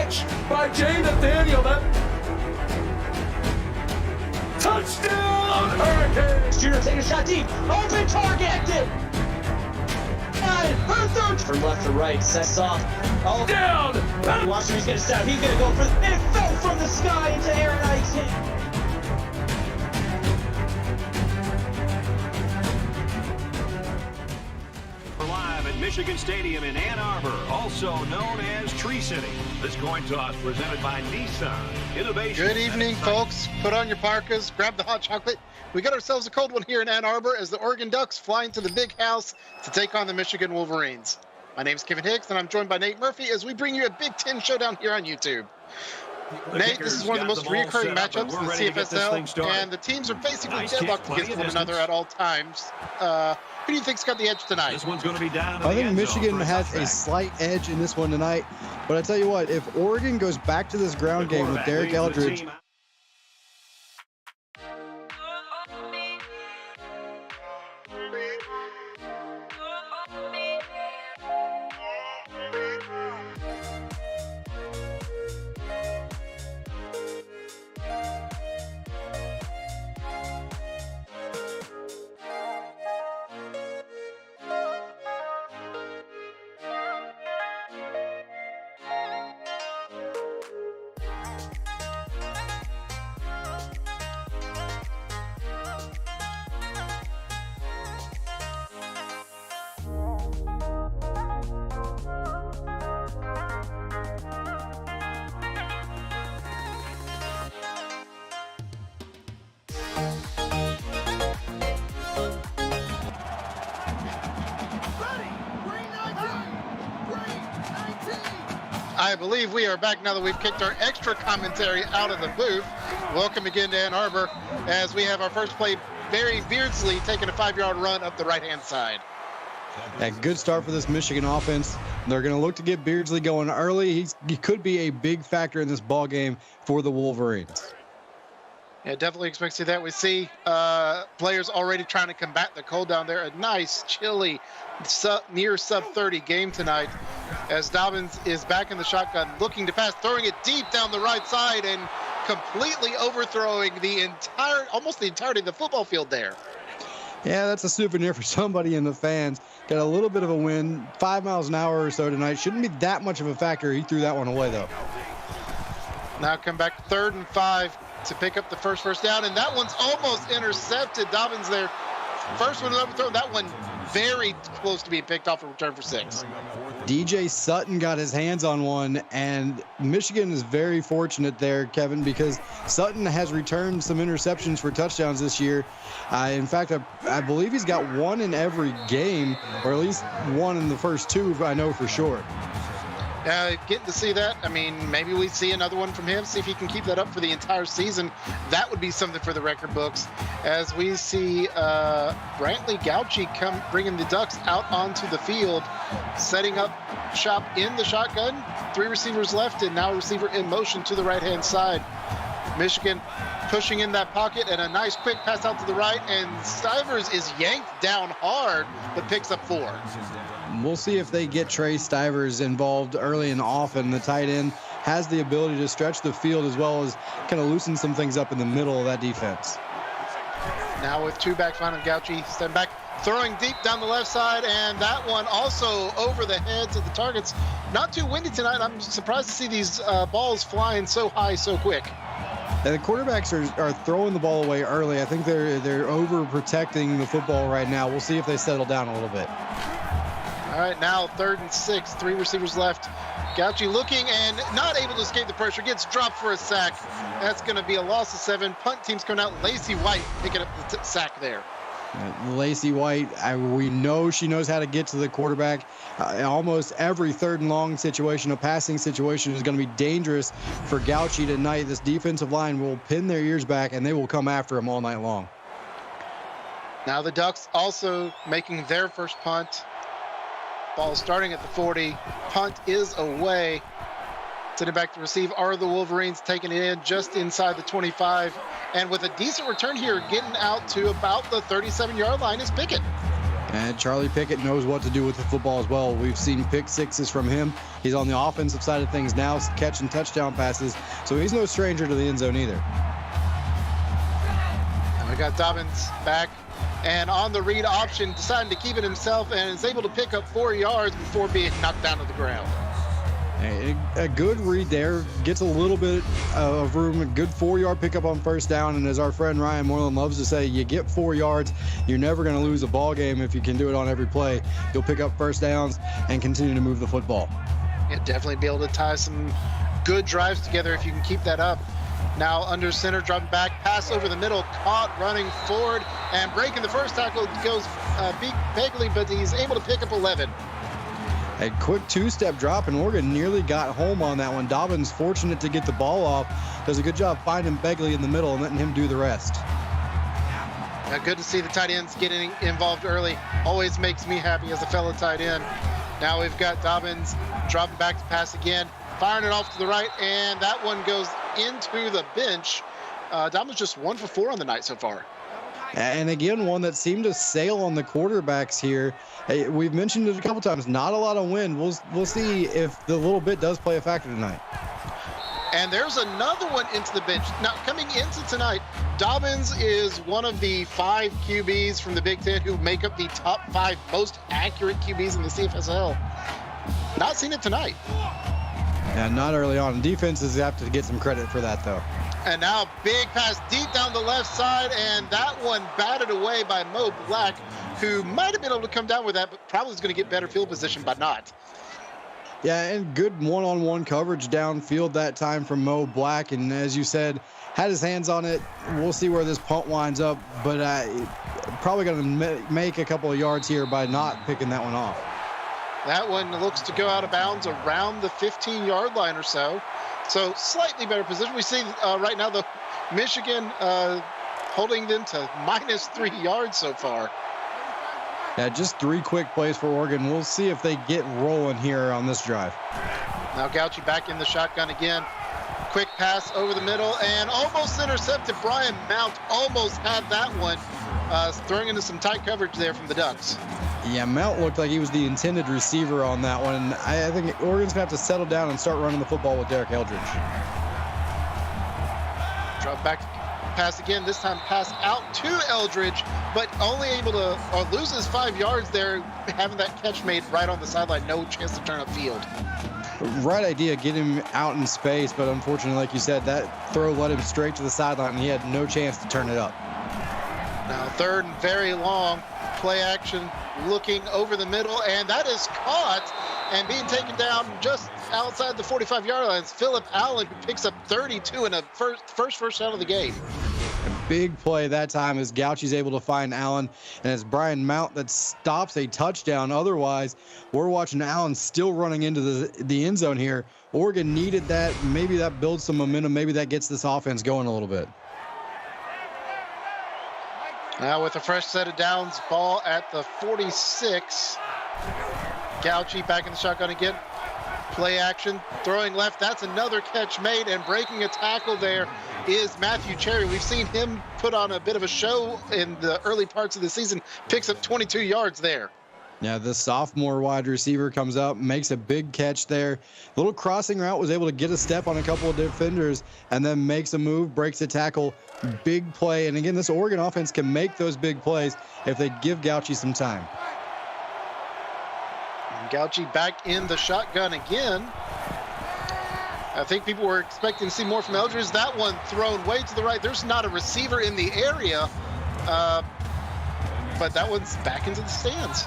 catch by Jay Nathaniel. Touchdown, Hurricanes! Junior taking a shot deep. Open target! Her third from left to right. Sets off. Oh, Down! watch him. He's gonna step. He's gonna go for and it fell from the sky into Aaron Ike's hand. We're live at Michigan Stadium in Ann Arbor, also known as Tree City. This coin toss presented by Nissan Innovation. Good evening, folks. Put on your parkas, grab the hot chocolate. We got ourselves a cold one here in Ann Arbor as the Oregon Ducks fly into the big house to take on the Michigan Wolverines. My name's Kevin Hicks, and I'm joined by Nate Murphy as we bring you a Big Ten showdown here on YouTube. Nate, this is one of the most recurring matchups in the CFSL, and the teams are basically deadlocked against one another at all times. Who do you think's got the edge tonight? This one's going to be down. I think Michigan has a slight edge in this one tonight, but I tell you what, if Oregon goes back to this ground game with Derek Eldridge, I believe we are back now that we've kicked our extra commentary out of the booth. Welcome again to Ann Arbor as we have our first play, Barry Beardsley taking a 5-yard run up the right-hand side. a good start for this Michigan offense. They're going to look to get Beardsley going early. He could be a big factor in this ball game for the Wolverines. Yeah, definitely expect to see that. We see players already trying to combat the cold down there. A nice, chilly, near sub-30 game tonight as Dobbins is back in the shotgun, looking to pass, throwing it deep down the right side and completely overthrowing almost the entirety of the football field there. Yeah, that's a souvenir for somebody in the fans. Got a little bit of a wind, 5 miles an hour or so tonight. Shouldn't be that much of a factor. He threw that one away, though. Now come back 3rd and 5 to pick up the first down, and that one's almost intercepted. Dobbins there. First one overthrown. That one very close to being picked off a return for 6. DJ Sutton got his hands on one, and Michigan is very fortunate there, Kevin, because Sutton has returned some interceptions for touchdowns this year. In fact, I believe he's got one in every game, or at least one in the first 2, I know for sure. Getting to see that. I mean, maybe we see another one from him, see if he can keep that up for the entire season. That would be something for the record books. As we see Brantley Gauchi come bringing the Ducks out onto the field, setting up shop in the shotgun. 3 receivers left, and now a receiver in motion to the right-hand side. Michigan pushing in that pocket, and a nice quick pass out to the right, and Stivers is yanked down hard, but picks up 4. We'll see if they get Trey Stivers involved early and often. The tight end has the ability to stretch the field as well as kind of loosen some things up in the middle of that defense. Now with 2 backs behind Gauchi, step back, throwing deep down the left side, and that one also over the heads of the targets. Not too windy tonight. I'm surprised to see these balls flying so high so quick. And the quarterbacks are throwing the ball away early. I think they're overprotecting the football right now. We'll see if they settle down a little bit. All right, now 3rd and 6, 3 receivers left. Gauchi looking and not able to escape the pressure, gets dropped for a sack. That's going to be a loss of 7. Punt team's coming out. Lacey White picking up the sack there. Lacey White, we know she knows how to get to the quarterback. Almost every 3rd and long situation, a passing situation, is going to be dangerous for Gauchi tonight. This defensive line will pin their ears back, and they will come after him all night long. Now the Ducks also making their first punt. Ball starting at the 40. Punt is away. Sending back to receive are the Wolverines, taking it in just inside the 25. And with a decent return here, getting out to about the 37-yard line is Pickett. And Charlie Pickett knows what to do with the football as well. We've seen pick sixes from him. He's on the offensive side of things now, catching touchdown passes. So he's no stranger to the end zone either. And we got Dobbins back. And on the read option, deciding to keep it himself and is able to pick up 4 yards before being knocked down to the ground. A good read there, gets a little bit of room, a good 4-yard pickup on first down, and as our friend Ryan Moreland loves to say, you get 4 yards, you're never going to lose a ball game if you can do it on every play. You'll pick up first downs and continue to move the football. You'll definitely be able to tie some good drives together if you can keep that up. Now under center, dropping back, pass over the middle, caught, running forward, and breaking the first tackle goes Begley, but he's able to pick up 11. A quick 2-step drop, and Oregon nearly got home on that one. Dobbins, fortunate to get the ball off, does a good job finding Begley in the middle and letting him do the rest. Now, good to see the tight ends getting involved early. Always makes me happy as a fellow tight end. Now we've got Dobbins dropping back to pass again, firing it off to the right, and that one goes into the bench. Dobbins just 1 for 4 on the night so far. And again, one that seemed to sail on the quarterbacks here. Hey, we've mentioned it a couple times, not a lot of wind. We'll see if the little bit does play a factor tonight. And there's another one into the bench. Now, coming into tonight, Dobbins is one of the 5 QBs from the Big Ten who make up the top 5 most accurate QBs in the CFSL. Not seen it tonight. Yeah, not early on. Defenses have to get some credit for that, though. And now big pass deep down the left side, and that one batted away by Mo Black, who might have been able to come down with that, but probably is going to get better field position by not. Yeah, and good one-on-one coverage downfield that time from Mo Black, and as you said, had his hands on it. We'll see where this punt winds up, but probably going to make a couple of yards here by not picking that one off. That one looks to go out of bounds around the 15-yard line or so. So slightly better position. We see right now the Michigan holding them to -3 yards so far. Yeah, just 3 quick plays for Oregon. We'll see if they get rolling here on this drive. Now Gauchi back in the shotgun again. Quick pass over the middle and almost intercepted. Brian Mount almost had that one, throwing into some tight coverage there from the Ducks. Yeah, Mount looked like he was the intended receiver on that one. And I think Oregon's going to have to settle down and start running the football with Derek Eldridge. Drop back to pass again. This time pass out to Eldridge, but only able to loses 5 yards there, having that catch made right on the sideline. No chance to turn upfield. Right idea, get him out in space, but unfortunately, like you said, that throw led him straight to the sideline, and he had no chance to turn it up. Now 3rd and very long. Play action, looking over the middle, and that is caught and being taken down just outside the 45-yard lines. Phillip Allen picks up 32 in a first down of the game. A big play that time as Gauchi's able to find Allen, and it's Brian Mount that stops a touchdown. Otherwise, we're watching Allen still running into the end zone here. Oregon needed that. Maybe that builds some momentum. Maybe that gets this offense going a little bit. Now with a fresh set of downs, ball at the 46. Gauchi back in the shotgun again. Play action, throwing left. That's another catch made, and breaking a tackle there is Matthew Cherry. We've seen him put on a bit of a show in the early parts of the season. Picks up 22 yards there. Yeah, the sophomore wide receiver comes up, makes a big catch there. Little crossing route, was able to get a step on a couple of defenders, and then makes a move, breaks a tackle. Big play. And again, this Oregon offense can make those big plays if they give Gauchi some time. And Gauchi back in the shotgun again. I think people were expecting to see more from Eldridge. That one thrown way to the right. There's not a receiver in the area, but that one's back into the stands.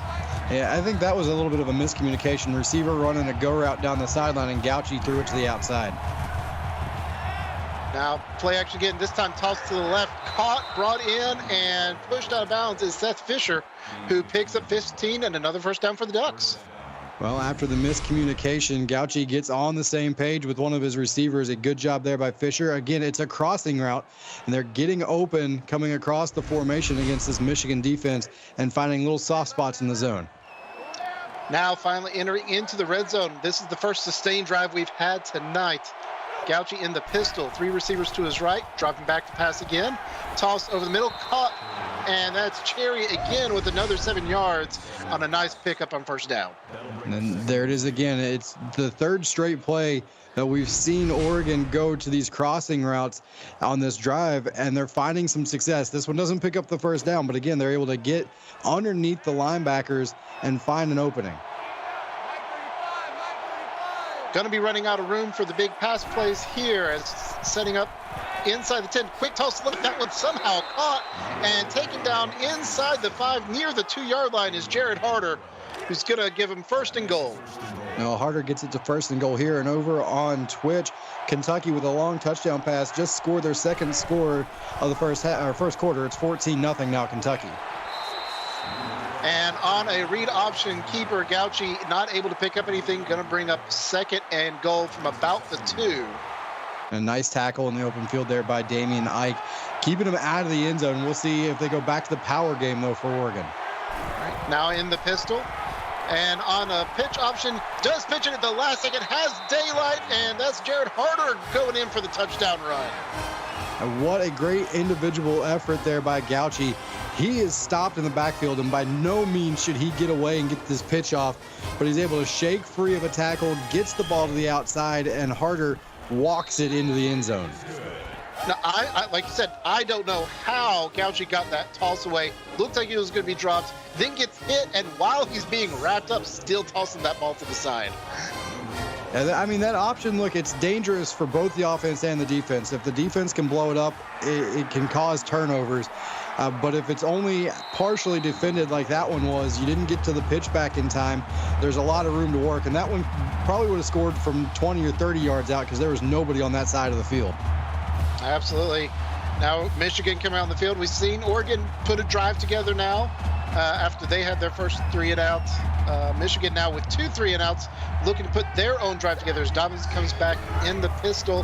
Yeah, I think that was a little bit of a miscommunication. Receiver running a go route down the sideline, and Gauchi threw it to the outside. Now play action again, this time tossed to the left, caught, brought in, and pushed out of bounds is Seth Fisher, who picks up 15 and another first down for the Ducks. Well, after the miscommunication, Gauchi gets on the same page with one of his receivers. A good job there by Fisher. Again, it's a crossing route, and they're getting open, coming across the formation against this Michigan defense and finding little soft spots in the zone. Now finally entering into the red zone. This is the first sustained drive we've had tonight. Gauchi in the pistol, 3 receivers to his right, dropping back to pass again. Toss over the middle, caught, and that's Cherry again with another 7 yards on a nice pickup on first down. And then there it is again. It's the third straight play that we've seen Oregon go to these crossing routes on this drive, and they're finding some success. This one doesn't pick up the first down, but again, they're able to get underneath the linebackers and find an opening. Going to be running out of room for the big pass plays here as setting up inside the 10. Quick toss, look, that one somehow caught and taken down inside the 5 near the 2-yard line is Jared Harder, who's going to give him first and goal. Now Harder gets it to first and goal here, and over on Twitch, Kentucky with a long touchdown pass just scored their second score of the first quarter. It's 14-0 now Kentucky. And on a read option, keeper Gauci not able to pick up anything, going to bring up second and goal from about the 2. A nice tackle in the open field there by Damian Ike, keeping him out of the end zone. We'll see if they go back to the power game, though, for Oregon. Now in the pistol, and on a pitch option, does pitch it at the last second, has daylight, and that's Jared Harder going in for the touchdown run. And what a great individual effort there by Gauci. He is stopped in the backfield, and by no means should he get away and get this pitch off, but he's able to shake free of a tackle, gets the ball to the outside, and Harder walks it into the end zone. Now, I like you said, I don't know how Gauci got that toss away. Looked like it was going to be dropped, then gets hit, and while he's being wrapped up, still tossing that ball to the side. I mean, that option, look, it's dangerous for both the offense and the defense. If the defense can blow it up, it can cause turnovers. But if it's only partially defended like that one was, you didn't get to the pitch back in time, there's a lot of room to work. And that one probably would have scored from 20 or 30 yards out because there was nobody on that side of the field. Absolutely. Now Michigan come out on the field. We've seen Oregon put a drive together now after they had their first 3-and-outs. Michigan now with 2 3-and-outs, looking to put their own drive together as Dobbins comes back in the pistol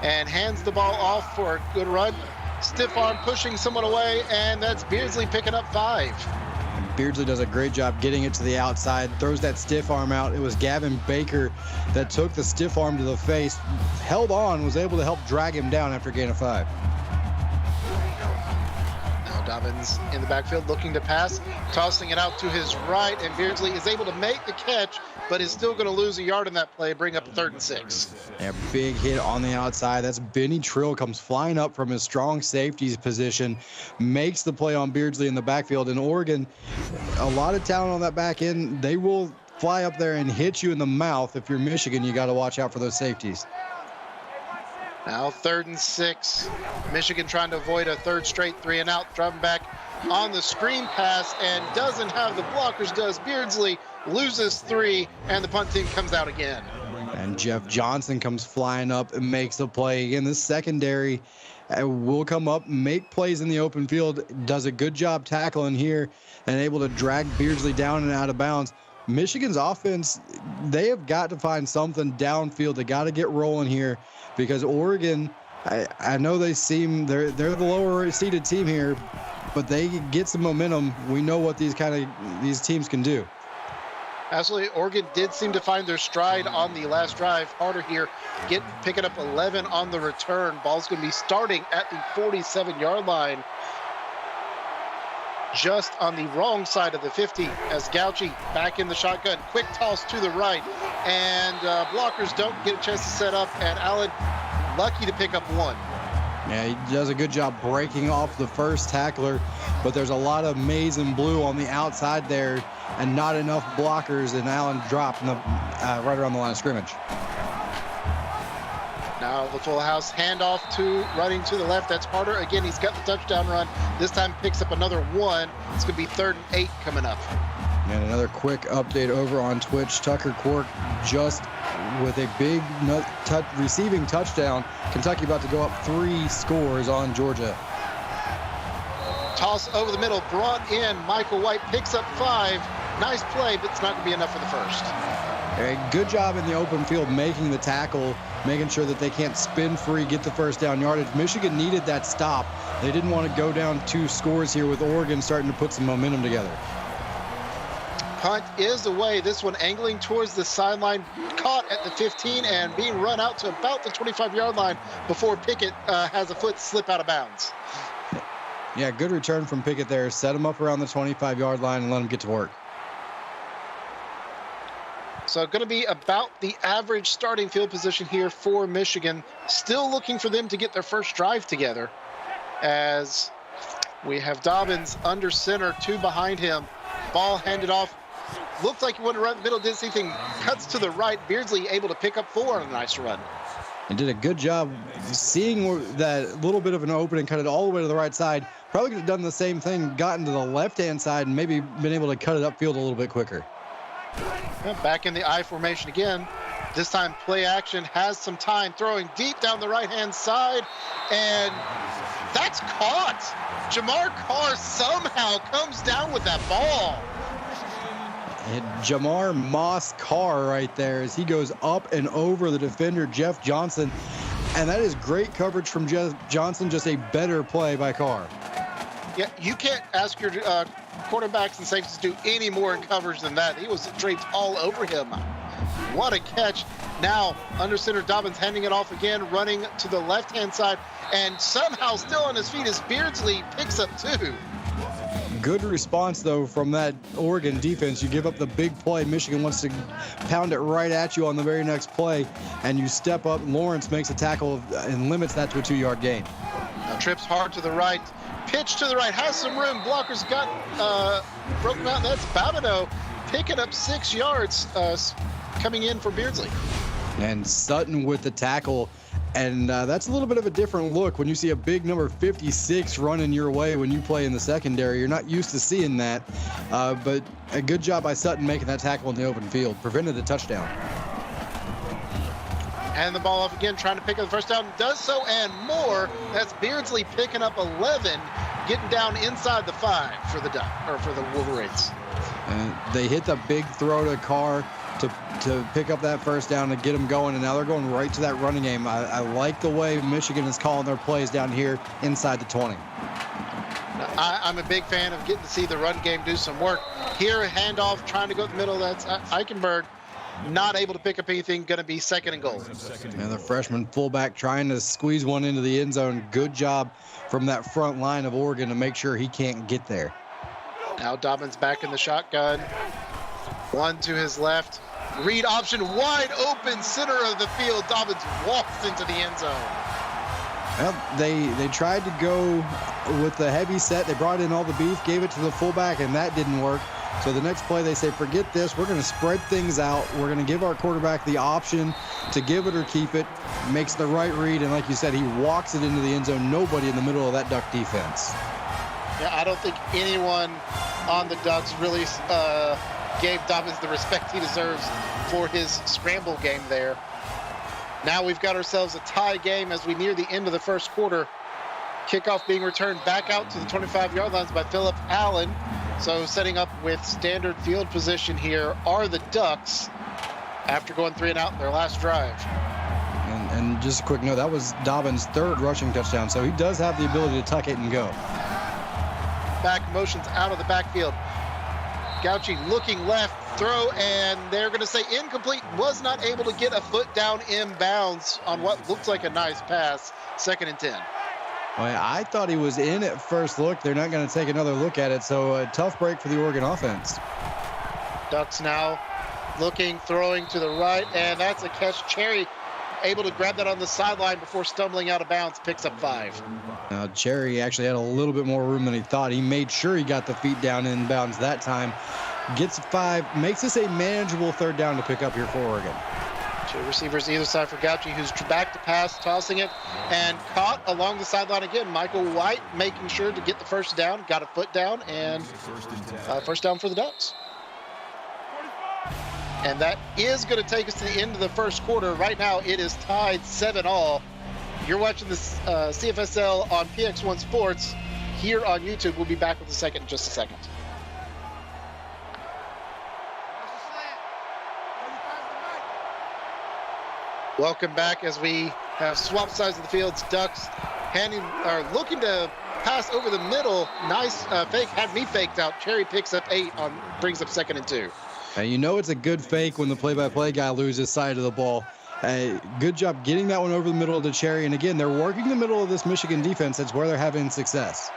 and hands the ball off for a good run. Stiff arm pushing someone away, and that's Beardsley picking up 5. Beardsley does a great job getting it to the outside, throws that stiff arm out. It was Gavin Baker that took the stiff arm to the face, held on, was able to help drag him down after a gain of 5. Now Dobbins in the backfield looking to pass, tossing it out to his right, and Beardsley is able to make the catch, but is still going to lose a yard in that play, bring up a 3rd and 6. A big hit on the outside. That's Benny Trill, comes flying up from his strong safeties position, makes the play on Beardsley in the backfield. And Oregon, a lot of talent on that back end. They will fly up there and hit you in the mouth. If you're Michigan, you got to watch out for those safeties. Now 3rd and 6. Michigan trying to avoid a 3rd straight 3-and-out, driving back on the screen pass and doesn't have the blockers, does Beardsley, loses 3, and the punt team comes out again. And Jeff Johnson comes flying up and makes the play. Again, the secondary will come up, make plays in the open field, does a good job tackling here and able to drag Beardsley down and out of bounds. Michigan's offense, they have got to find something downfield. They got to get rolling here because Oregon, I know they're the lower seeded team here, but they get some momentum. We know what these teams can do. Absolutely. Oregon did seem to find their stride on the last drive. Harder here, picking up 11 on the return. Ball's going to be starting at the 47-yard line, just on the wrong side of the 50 as Gauci back in the shotgun. Quick toss to the right, and blockers don't get a chance to set up, and Allen lucky to pick up 1. Yeah, he does a good job breaking off the first tackler, but there's a lot of maize and blue on the outside there and not enough blockers, and Allen dropped right around the line of scrimmage. Now the full house handoff to running to the left. That's Harder. Again, he's got the touchdown run. This time picks up another 1. It's going to be 3rd and 8 coming up. And another quick update over on Twitch. Tucker Cork just with a big receiving touchdown. Kentucky about to go up 3 scores on Georgia. Toss over the middle, brought in. Michael White picks up 5. Nice play, but it's not going to be enough for the first. A good job in the open field making the tackle, making sure that they can't spin free, get the first down yardage. Michigan needed that stop. They didn't want to go down 2 scores here with Oregon starting to put some momentum together. Punt is away. This one angling towards the sideline, caught at the 15 and being run out to about the 25-yard line before Pickett has a foot slip out of bounds. Yeah, good return from Pickett there. Set him up around the 25-yard line and let him get to work. So going to be about the average starting field position here for Michigan. Still looking for them to get their first drive together, as we have Dobbins under center, 2 behind him. Ball handed off. Looked like he wanted to run the middle, didn't see anything. Cuts to the right. Beardsley able to pick up 4 on a nice run. And did a good job seeing that little bit of an opening, cut it all the way to the right side. Probably could have done the same thing, gotten to the left-hand side, and maybe been able to cut it upfield a little bit quicker. Back in the I formation again. This time play action, has some time, throwing deep down the right-hand side, and that's caught. Jamar Carr somehow comes down with that ball. And Jamar Moss Carr right there as he goes up and over the defender, Jeff Johnson. And that is great coverage from Jeff Johnson, just a better play by Carr. Yeah, you can't ask your quarterbacks and safeties to do any more in coverage than that. He was draped all over him. What a catch. Now, under center, Dobbins handing it off again, running to the left-hand side, and somehow still on his feet as Beardsley picks up 2. Good response, though, from that Oregon defense. You give up the big play. Michigan wants to pound it right at you on the very next play, and you step up. Lawrence makes a tackle and limits that to a 2-yard gain. Now trips hard to the right. Pitch to the right. Has some room. Blockers got broken out. That's Babineau picking up 6 yards coming in for Beardsley. And Sutton with the tackle. And that's a little bit of a different look when you see a big number 56 running your way when you play in the secondary. You're not used to seeing that. But a good job by Sutton making that tackle in the open field. Prevented a touchdown. And the ball off again, trying to pick up the first down. Does so and more. That's Beardsley picking up 11, getting down inside the 5 for the Wolverines. And they hit the big throw to Carr to pick up that first down to get them going, and now they're going right to that running game. I like the way Michigan is calling their plays down here inside the 20. I'm a big fan of getting to see the run game do some work. Here, handoff, trying to go to the middle. That's Eichenberg. Not able to pick up anything, going to be 2nd and goal. And the freshman fullback trying to squeeze one into the end zone. Good job from that front line of Oregon to make sure he can't get there. Now Dobbins back in the shotgun. 1 to his left. Read option wide open, center of the field. Dobbins walks into the end zone. Well, they tried to go with the heavy set. They brought in all the beef, gave it to the fullback, and that didn't work. So the next play, they say, forget this. We're going to spread things out. We're going to give our quarterback the option to give it or keep it. Makes the right read, and like you said, he walks it into the end zone. Nobody in the middle of that Duck defense. Yeah, I don't think anyone on the Ducks really gave Dobbins the respect he deserves for his scramble game there. Now we've got ourselves a tie game as we near the end of the first quarter. Kickoff being returned back out to the 25-yard lines by Phillip Allen. So setting up with standard field position here are the Ducks after going 3 and out in their last drive. And just a quick note, that was Dobbins' 3rd rushing touchdown, so he does have the ability to tuck it and go. Back motions out of the backfield. Gauci looking left, throw, and they're going to say incomplete. Was not able to get a foot down inbounds on what looked like a nice pass. 2nd and 10. Well, I thought he was in at first look. They're not going to take another look at it, so a tough break for the Oregon offense. Ducks now looking, throwing to the right, and that's a catch. Cherry able to grab that on the sideline before stumbling out of bounds, picks up 5. Now, Cherry actually had a little bit more room than he thought. He made sure he got the feet down inbounds that time. Gets 5, makes this a manageable 3rd down to pick up here for Oregon. 2 receivers either side for Gauci, who's back to pass, tossing it, and caught along the sideline again. Michael White making sure to get the first down, got a foot down, and first down for the Ducks. And that is going to take us to the end of the first quarter. Right now, it is tied 7-all. You're watching this CFSL on PX1 Sports here on YouTube. We'll be back with the second in just a second. Welcome back as we have swapped sides of the fields. Ducks looking to pass over the middle. Nice fake, had me faked out. Cherry picks up 8 brings up 2nd and 2. And you know it's a good fake when the play-by-play guy loses side of the ball. Good job getting that one over the middle to Cherry. And again, they're working the middle of this Michigan defense. That's where they're having success.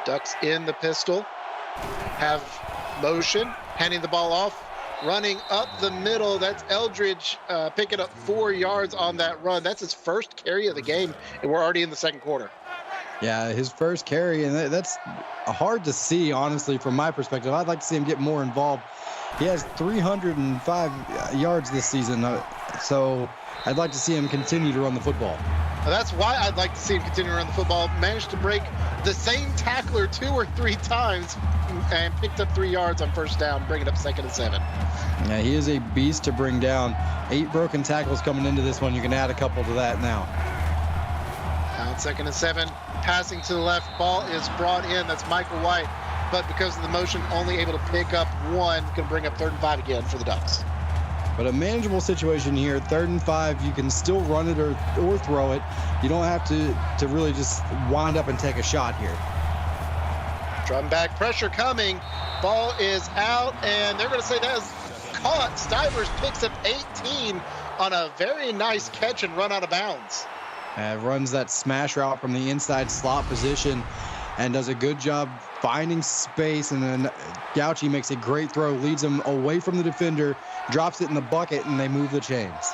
Ducks in the pistol, have motion, handing the ball off, running up the middle. That's Eldridge picking up 4 yards on that run. That's his first carry of the game, and we're already in the second quarter. Yeah, his first carry, and that's hard to see, honestly, from my perspective. I'd like to see him get more involved. He has 305 yards this season, so I'd like to see him continue to run the football. That's why I'd like to see him continue to run the football. Managed to break the same tackler 2 or 3 times and picked up 3 yards on first down, bringing up 2nd and 7. Yeah, he is a beast to bring down. 8 broken tackles coming into this one. You can add a couple to that now. Now 2nd and 7, passing to the left. Ball is brought in. That's Michael White. But because of the motion, only able to pick up 1. Going to bring up 3rd and 5 again for the Ducks. But a manageable situation here. 3rd and 5, you can still run it or throw it. You don't have to really just wind up and take a shot here. Drum back, pressure coming. Ball is out, and they're going to say that is caught. Stivers picks up 18 on a very nice catch and run out of bounds. Runs that smash route from the inside slot position and does a good job finding space, and then Gauchi makes a great throw, leads him away from the defender, drops it in the bucket, and they move the chains.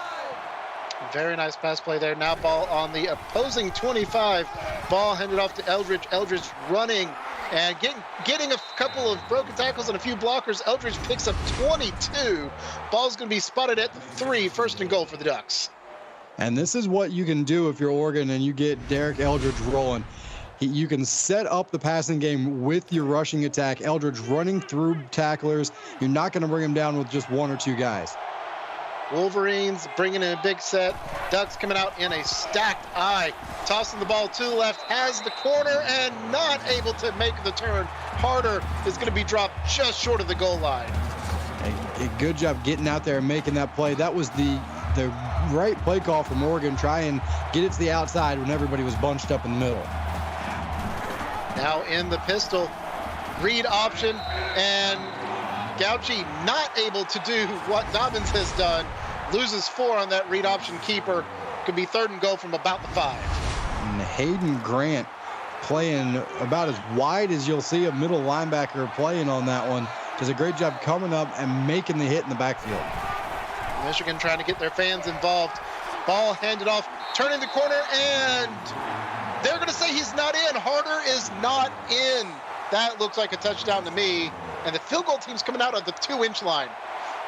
Very nice pass play there. Now ball on the opposing 25. Ball handed off to Eldridge. Eldridge running and getting a couple of broken tackles and a few blockers. Eldridge picks up 22. Ball's going to be spotted at the 3, 1st and goal for the Ducks. And this is what you can do if you're Oregon and you get Derek Eldridge rolling. You can set up the passing game with your rushing attack. Eldridge running through tacklers. You're not going to bring him down with just 1 or 2 guys. Wolverines bringing in a big set. Ducks coming out in a stacked eye. Tossing the ball to the left. Has the corner and not able to make the turn. Harder is going to be dropped just short of the goal line. A good job getting out there and making that play. That was the right play call from Oregon. Try and get it to the outside when everybody was bunched up in the middle. Now in the pistol, read option, and Gauchi not able to do what Dobbins has done. Loses 4 on that read option keeper. Could be 3rd and goal from about the 5. And Hayden Grant playing about as wide as you'll see a middle linebacker playing on that one. Does a great job coming up and making the hit in the backfield. Michigan trying to get their fans involved. Ball handed off, turning the corner, and they're going to say he's not in. Harder is not in. That looks like a touchdown to me. And the field goal team's coming out of the 2-inch line.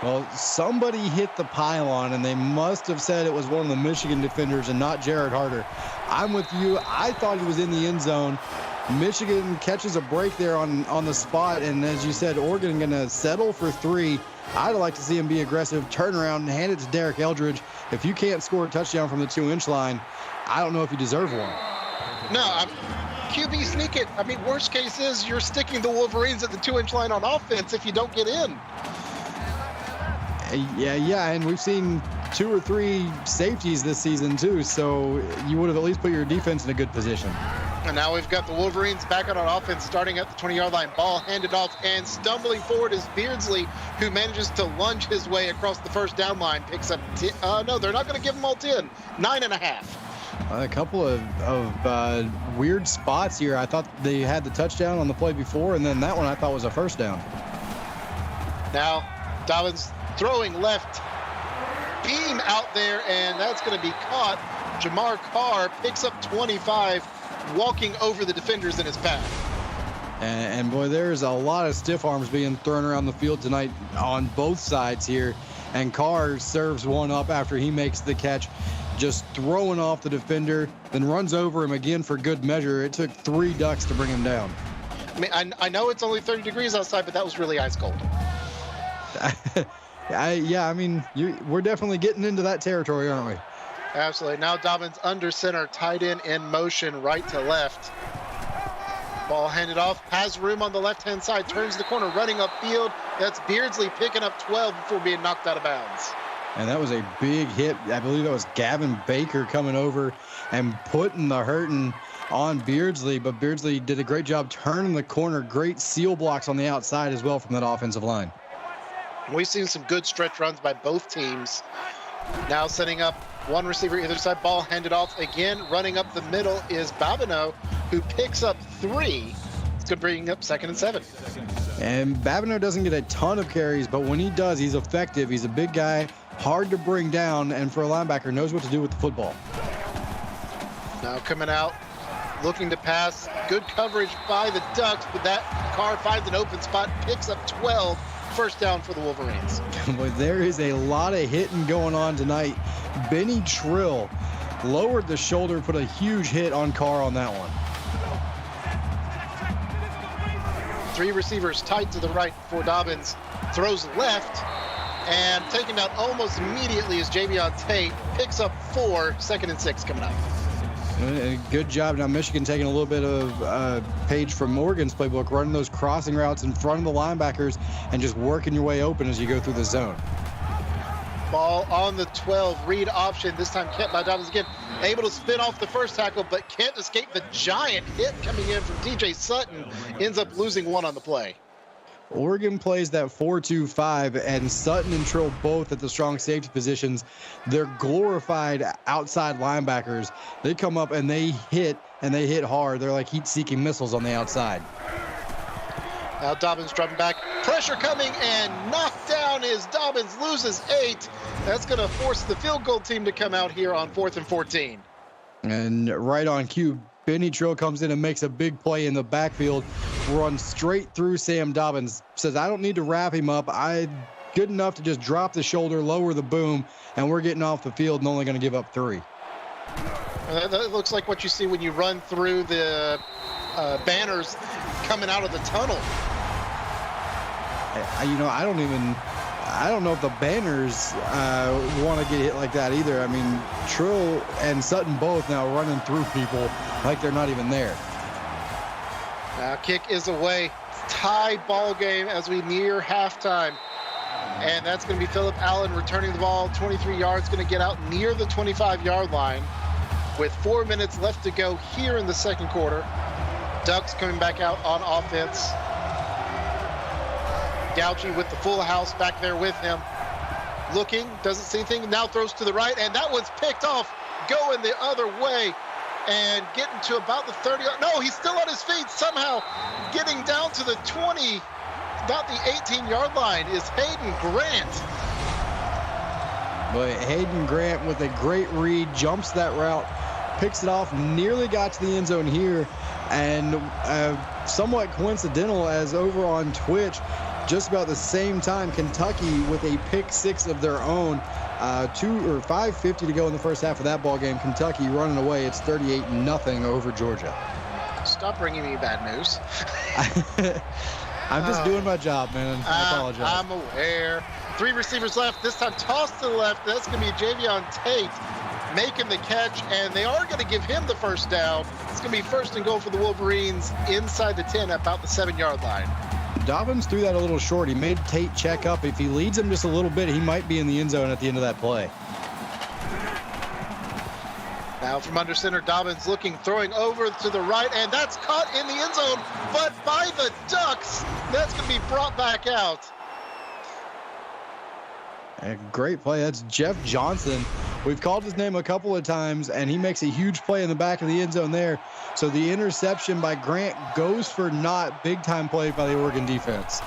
Well, somebody hit the pylon, and they must have said it was one of the Michigan defenders and not Jared Harder. I'm with you. I thought he was in the end zone. Michigan catches a break there on the spot, and as you said, Oregon going to settle for 3. I'd like to see him be aggressive, turn around, and hand it to Derek Eldridge. If you can't score a touchdown from the 2-inch line, I don't know if you deserve one. No, QB sneak it. I mean, worst case is you're sticking the Wolverines at the 2-inch line on offense if you don't get in. Yeah, and we've seen 2 or 3 safeties this season too, so you would have at least put your defense in a good position. And now we've got the Wolverines back out on offense, starting at the 20-yard line. Ball handed off, and stumbling forward is Beardsley, who manages to lunge his way across the first down line. Picks up, no, they're not going to give them all 10. 9.5. A couple of weird spots here. I thought they had the touchdown on the play before, and then that one I thought was a first down. Now Dobbins throwing left, beam out there, and that's going to be caught. Jamar Carr picks up 25, walking over the defenders in his path. And boy, there's a lot of stiff arms being thrown around the field tonight on both sides here. And Carr serves one up after he makes the catch, just throwing off the defender, then runs over him again for good measure. It took 3 Ducks to bring him down. I mean, I know it's only 30 degrees outside, but that was really ice cold. I mean, we're definitely getting into that territory, aren't we? Absolutely. Now Dobbins under center, tight end in motion, right to left. Ball handed off, has room on the left-hand side, turns the corner, running upfield. That's Beardsley picking up 12 before being knocked out of bounds. And that was a big hit. I believe that was Gavin Baker coming over and putting the hurting on Beardsley, but Beardsley did a great job turning the corner. Great seal blocks on the outside as well from that offensive line. We've seen some good stretch runs by both teams. Now setting up one receiver either side, ball handed off again. Running up the middle is Babineau, who picks up 3. It's going to bring up 2nd and 7. And Babineau doesn't get a ton of carries, but when he does, he's effective. He's a big guy, hard to bring down, and for a linebacker, knows what to do with the football. Now coming out, looking to pass. Good coverage by the Ducks, but that car finds an open spot, picks up 12. First down for the Wolverines. But there is a lot of hitting going on tonight. Benny Trill lowered the shoulder, put a huge hit on Carr on that one. 3 receivers tight to the right for Dobbins. Throws left, and taken down almost immediately is Javion Tate. Picks up 4, 2nd and 6 coming up. Good job. Now Michigan taking a little bit of page from Morgan's playbook, running those crossing routes in front of the linebackers and just working your way open as you go through the zone. Ball on the 12, read option. This time kept by Dobbins again. Able to spin off the first tackle, but can't escape the giant hit coming in from DJ Sutton. Ends up losing 1 on the play. Oregon plays that 4-2-5, and Sutton and Trill both at the strong safety positions. They're glorified outside linebackers. They come up and they hit hard. They're like heat-seeking missiles on the outside. Now Dobbins dropping back. Pressure coming, and knocked down is Dobbins. Loses 8. That's going to force the field goal team to come out here on 4th and 14. And right on cue, Benny Trill comes in and makes a big play in the backfield, runs straight through Sam Dobbins, says, I don't need to wrap him up. I'm good enough to just drop the shoulder, lower the boom, and we're getting off the field and only going to give up 3. That looks like what you see when you run through the banners coming out of the tunnel. I don't know if the banners want to get hit like that either. I mean, Trill and Sutton both now running through people like they're not even there. Now kick is away. Tie ball game as we near halftime. And that's going to be Phillip Allen returning the ball 23 yards, going to get out near the 25-yard line with 4 minutes left to go here in the second quarter. Ducks coming back out on offense. Gauchi with the full house back there with him. Looking, doesn't see anything, now throws to the right, and that one's picked off, going the other way, and getting to about the 30. No, he's still on his feet, somehow getting down to the 20, about the 18-yard line is Hayden Grant. But Hayden Grant with a great read, jumps that route, picks it off, nearly got to the end zone here, and somewhat coincidental as over on Twitch, just about the same time, Kentucky with a pick 6 of their own. 5:50 to go in the first half of that ball game. Kentucky running away. It's 38-0 over Georgia. Stop bringing me bad news. I'm just doing my job, man. I apologize. I'm aware. 3 receivers left. This time tossed to the left. That's going to be Javion Tate making the catch, and they are going to give him the first down. It's going to be 1st and goal for the Wolverines inside the 10 at about the 7-yard line. Dobbins threw that a little short. He made Tate check up. If he leads him just a little bit, he might be in the end zone at the end of that play. Now from under center, Dobbins looking, throwing over to the right, and that's caught in the end zone, but by the Ducks. That's going to be brought back out. A great play. That's Jeff Johnson. We've called his name a couple of times, and he makes a huge play in the back of the end zone there. So the interception by Grant goes for naught. Big-time play by the Oregon defense.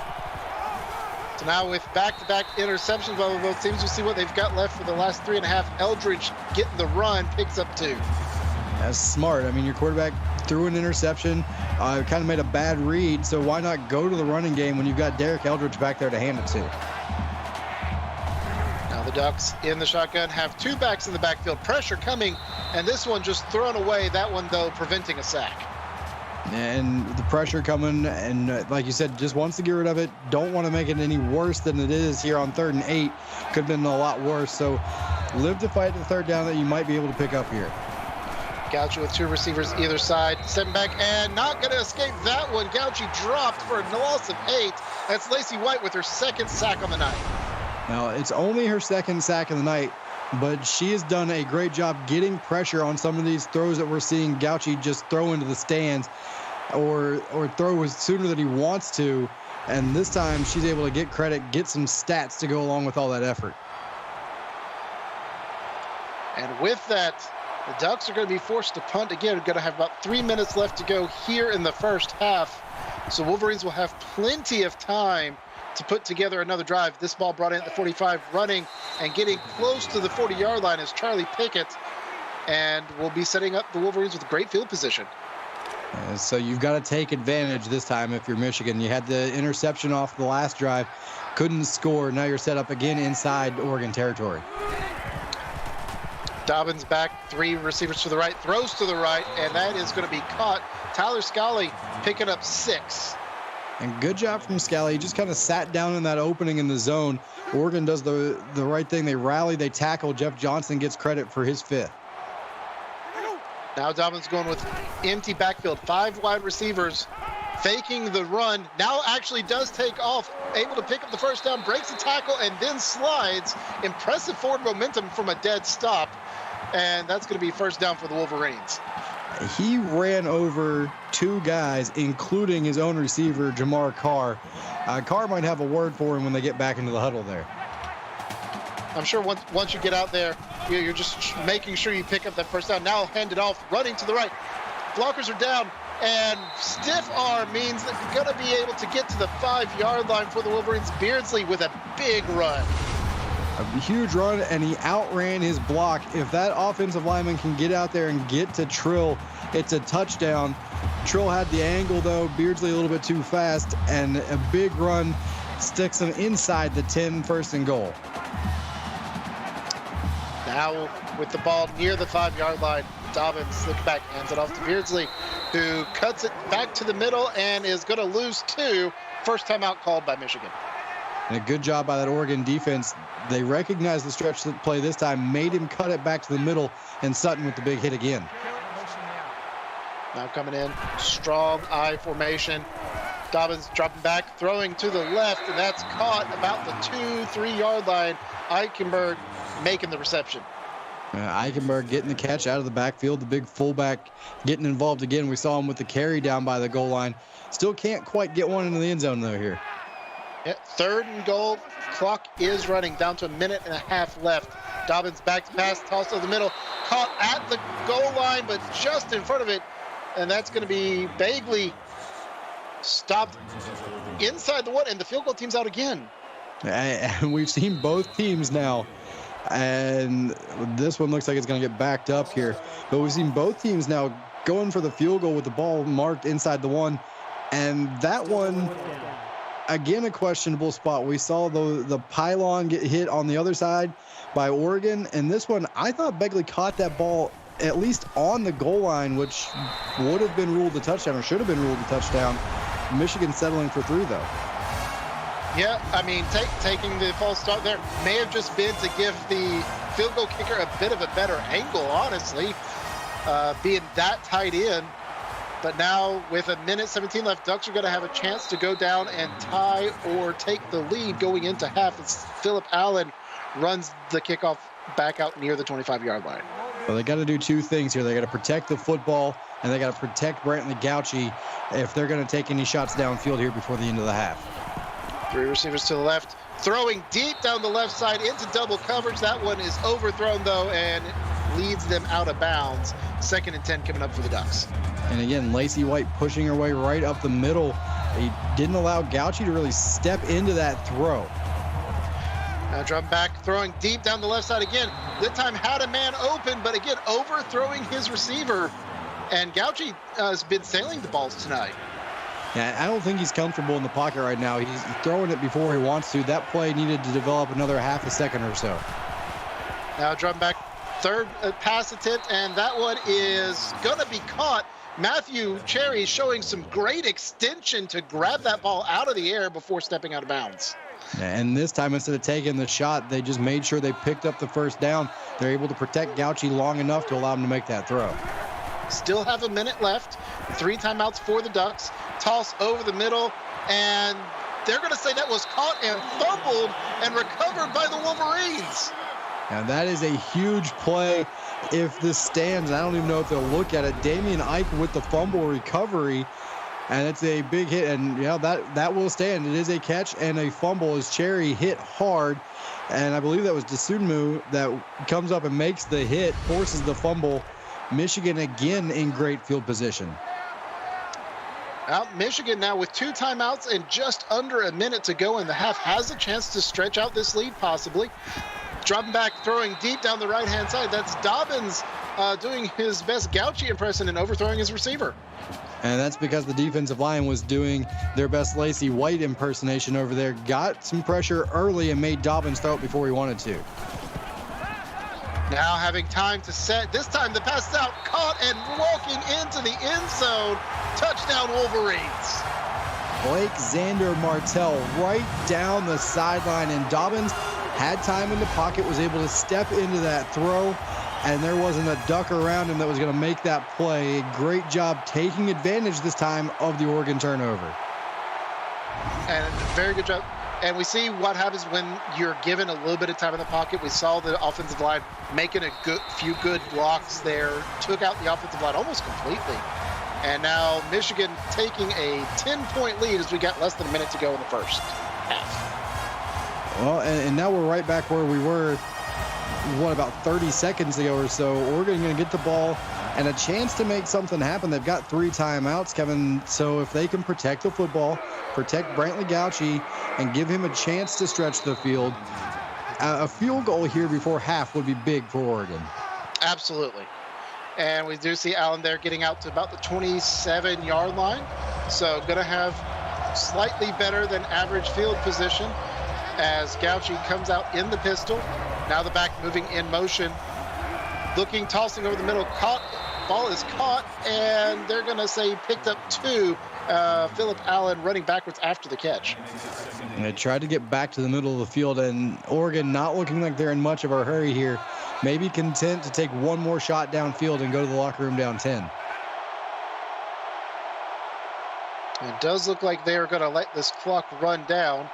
So now with back-to-back interceptions by both teams, we'll see what they've got left for the last 3.5. Eldridge getting the run, picks up 2. That's smart. I mean, your quarterback threw an interception, kind of made a bad read, so why not go to the running game when you've got Derek Eldridge back there to hand it to? The Ducks in the shotgun have 2 backs in the backfield. Pressure coming, and this one just thrown away. That one, though, preventing a sack. And the pressure coming, and like you said, just wants to get rid of it. Don't want to make it any worse than it is here on 3rd and 8. Could have been a lot worse. So live to fight the 3rd down that you might be able to pick up here. Gauchi with 2 receivers either side. Stepping back and not going to escape that one. Gauchi dropped for a loss of 8. That's Lacey White with her 2nd sack on the night. Now, it's only her 2nd sack of the night, but she has done a great job getting pressure on some of these throws that we're seeing Gauchi just throw into the stands or throw sooner than he wants to. And this time she's able to get credit, get some stats to go along with all that effort. And with that, The Ducks are going to be forced to punt again. We're going to have about 3 minutes left to go here in the first half. So Wolverines will have plenty of time to put together another drive. This ball brought in at the 45, running and getting close to the 40-yard line is Charlie Pickett. And we'll be setting up the Wolverines with great field position. So you've got to take advantage this time if you're Michigan. You had the interception off the last drive, couldn't score. Now you're set up again inside Oregon territory. Dobbins back, 3 receivers to the right, throws to the right, and that is going to be caught. Tyler Scally picking up 6. And good job from Scally. He just kind of sat down in that opening in the zone. Oregon does the right thing. They rally, they tackle. Jeff Johnson gets credit for his 5th. Now Dobbins going with empty backfield, 5 wide receivers, faking the run. Now actually does take off, able to pick up the first down, breaks the tackle, and then slides. Impressive forward momentum from a dead stop. And that's going to be first down for the Wolverines. He ran over 2 guys, including his own receiver, Jamar Carr. Carr might have a word for him when they get back into the huddle there. I'm sure once you get out there, you're just making sure you pick up that first down. Now hand it off, running to the right. Blockers are down, and stiff arm means that you're going to be able to get to the 5-yard line for the Wolverines. Beardsley with a big run. A huge run, and he outran his block. If that offensive lineman can get out there and get to Trill, it's a touchdown. Trill had the angle, though. Beardsley a little bit too fast, and a big run sticks him inside the 10, first and goal. Now with the ball near the 5-yard line, Dobbins looks back, hands it off to Beardsley, who cuts it back to the middle and is going to lose 2. First timeout called by Michigan. And a good job by that Oregon defense. They recognized the stretch play this time, made him cut it back to the middle, and Sutton with the big hit again. Now coming in, strong I formation. Dobbins dropping back, throwing to the left, and that's caught about the 2-3-yard line. Eichenberg making the reception. Eichenberg getting the catch out of the backfield. The big fullback getting involved again. We saw him with the carry down by the goal line. Still can't quite get one into the end zone, though, here. Yeah, 3rd and goal. Clock is running down to a minute and a half left. Dobbins back to pass, toss to the middle. Caught at the goal line, but just in front of it. And that's going to be Bagley stopped inside the 1, and the field goal team's out again. And we've seen both teams now. And this one looks like it's going to get backed up here. But we've seen both teams now going for the field goal with the ball marked inside the 1. And that one, again, a questionable spot. We saw the pylon get hit on the other side by Oregon. And this one, I thought Begley caught that ball at least on the goal line, which would have been ruled a touchdown or should have been ruled a touchdown. Michigan settling for 3, though. Yeah, I mean, taking the false start there may have just been to give the field goal kicker a bit of a better angle, honestly, being that tight in. But now with a minute 17 left, Ducks are going to have a chance to go down and tie or take the lead going into half as Phillip Allen runs the kickoff back out near the 25-yard line. Well, they got to do 2 things here. They got to protect the football, and they got to protect Brantley Gauchi if they're going to take any shots downfield here before the end of the half. 3 receivers to the left, throwing deep down the left side into double coverage. That one is overthrown, though, and leads them out of bounds. 2nd and 10 coming up for the Ducks. And again, Lacey White pushing her way right up the middle. He didn't allow Gauchi to really step into that throw. Now drum back, throwing deep down the left side again. This time had a man open, but again, overthrowing his receiver. And Gauchi has been sailing the balls tonight. Yeah, I don't think he's comfortable in the pocket right now. He's throwing it before he wants to. That play needed to develop another half a second or so. Now drum back, 3rd pass attempt, and that one is going to be caught. Matthew Cherry showing some great extension to grab that ball out of the air before stepping out of bounds. And this time, instead of taking the shot, they just made sure they picked up the first down. They're able to protect Gauchi long enough to allow him to make that throw. Still have a minute left. 3 timeouts for the Ducks. Toss over the middle, and they're going to say that was caught and fumbled and recovered by the Wolverines. Now that is a huge play. If this stands, I don't even know if they'll look at it. Damian Ike with the fumble recovery, and it's a big hit, and yeah, that will stand. It is a catch and a fumble as Cherry hit hard, and I believe that was Desunmu that comes up and makes the hit, forces the fumble, Michigan again in great field position. Out Michigan now with 2 timeouts and just under a minute to go in the half has a chance to stretch out this lead possibly. Dropping back, throwing deep down the right-hand side. That's Dobbins doing his best Gauchi impression and overthrowing his receiver. And that's because the defensive line was doing their best Lacey White impersonation over there. Got some pressure early and made Dobbins throw it before he wanted to. Now having time to set. This time the pass is out, caught and walking into the end zone. Touchdown Wolverines. Blake Xander Martell right down the sideline, and Dobbins had time in the pocket, was able to step into that throw, and there wasn't a duck around him that was going to make that play. Great job taking advantage this time of the Oregon turnover. And very good job. And we see what happens when you're given a little bit of time in the pocket. We saw the offensive line making few good blocks there, took out the offensive line almost completely. And now Michigan taking a 10-point lead as we got less than a minute to go in the first half. Well, and now we're right back where we were, about 30 seconds ago or so. Oregon going to get the ball and a chance to make something happen. They've got 3 timeouts, Kevin. So if they can protect the football, protect Brantley Gauchi, and give him a chance to stretch the field, a field goal here before half would be big for Oregon. Absolutely. And we do see Allen there getting out to about the 27-yard line. So going to have slightly better than average field position as Gauchi comes out in the pistol. Now the back moving in motion, looking, tossing over the middle, ball is caught, and they're going to say picked up 2. Phillip Allen running backwards after the catch. And they tried to get back to the middle of the field, and Oregon not looking like they're in much of a hurry here. Maybe content to take one more shot downfield and go to the locker room down 10. It does look like they are going to let this clock run down.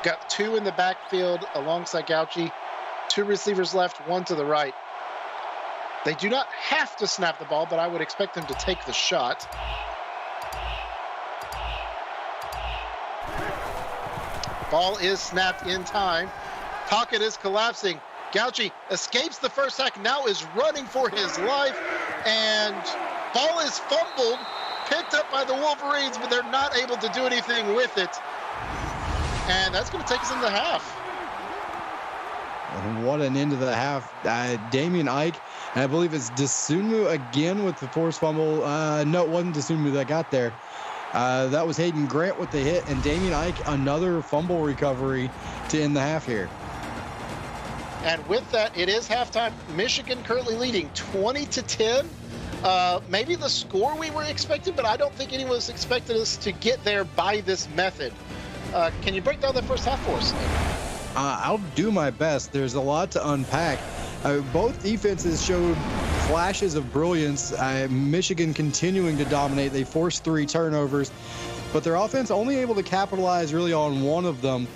Got 2 in the backfield alongside Gauchi. 2 receivers left, 1 to the right. They do not have to snap the ball, but I would expect them to take the shot. Ball is snapped in time. Pocket is collapsing. Gauchi escapes the first sack, now is running for his life, and ball is fumbled, picked up by the Wolverines, but they're not able to do anything with it. And that's going to take us into half. What an end to the half. Damian Ike, and I believe it's Desumu again with the forced fumble. No, it wasn't Desumu that got there. That was Hayden Grant with the hit, and Damian Ike, another fumble recovery to end the half here. And with that, it is halftime. Michigan currently leading 20-10. Maybe the score we were expecting, but I don't think anyone was expecting us to get there by this method. Can you break down the first half for us? I'll do my best. There's a lot to unpack. Both defenses showed flashes of brilliance. Michigan continuing to dominate. They forced 3 turnovers, but their offense only able to capitalize really on one of them.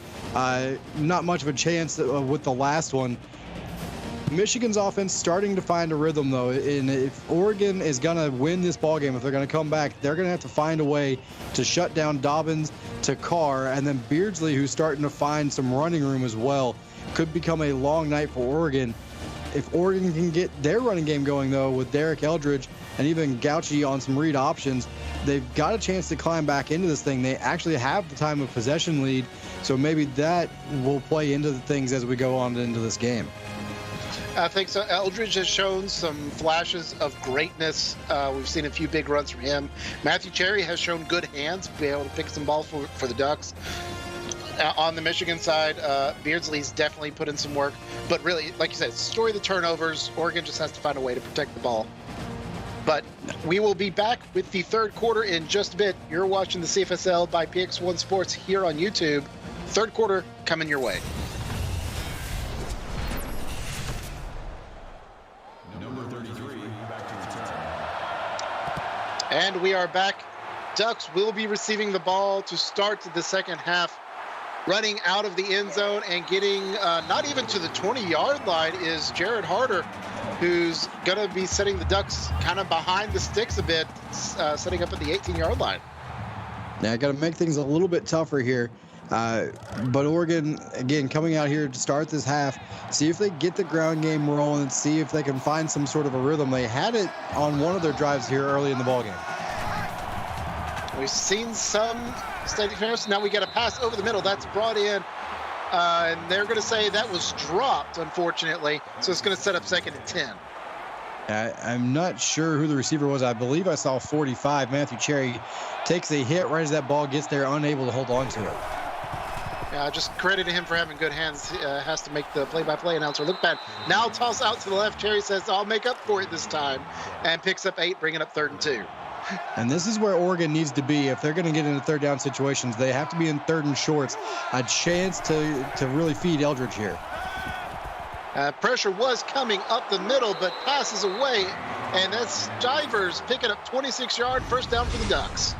Not much of a chance with the last one. Michigan's offense starting to find a rhythm, though, and if Oregon is going to win this ballgame, if they're going to come back, they're going to have to find a way to shut down Dobbins, to Carr, and then Beardsley, who's starting to find some running room as well. Could become a long night for Oregon. If Oregon can get their running game going, though, with Derek Eldridge and even Gauchi on some read options, they've got a chance to climb back into this thing. They actually have the time of possession lead, so maybe that will play into the things as we go on into this game. I think so. Eldridge has shown some flashes of greatness. We've seen a few big runs from him. Matthew Cherry has shown good hands, be able to pick some balls for the Ducks. On the Michigan side, Beardsley's definitely put in some work. But really, like you said, story of the turnovers. Oregon just has to find a way to protect the ball. But we will be back with the third quarter in just a bit. You're watching the CFSL by PX1 Sports here on YouTube. Third quarter coming your way. And we are back. Ducks will be receiving the ball to start the second half. Running out of the end zone and getting not even to the 20-yard line is Jared Harder, who's going to be setting the Ducks kind of behind the sticks a bit, setting up at the 18-yard line. Now, I got to make things a little bit tougher here. But Oregon, again, coming out here to start this half, see if they get the ground game rolling, see if they can find some sort of a rhythm. They had it on one of their drives here early in the ballgame. We've seen some steady fairness. Now we got a pass over the middle. That's brought in. And they're going to say that was dropped, unfortunately. So it's going to set up 2nd and 10. I'm not sure who the receiver was. I believe I saw 45. Matthew Cherry takes a hit right as that ball gets there, unable to hold on to it. Yeah, just credit to him for having good hands. Has to make the play-by-play announcer look bad. Now toss out to the left. Cherry says, I'll make up for it this time. And picks up 8, bringing up 3rd and 2. And this is where Oregon needs to be. If they're going to get into 3rd down situations, they have to be in 3rd and shorts. A chance to really feed Eldridge here. Pressure was coming up the middle, but passes away. And that's Stivers picking up 26-yard first down for the Ducks.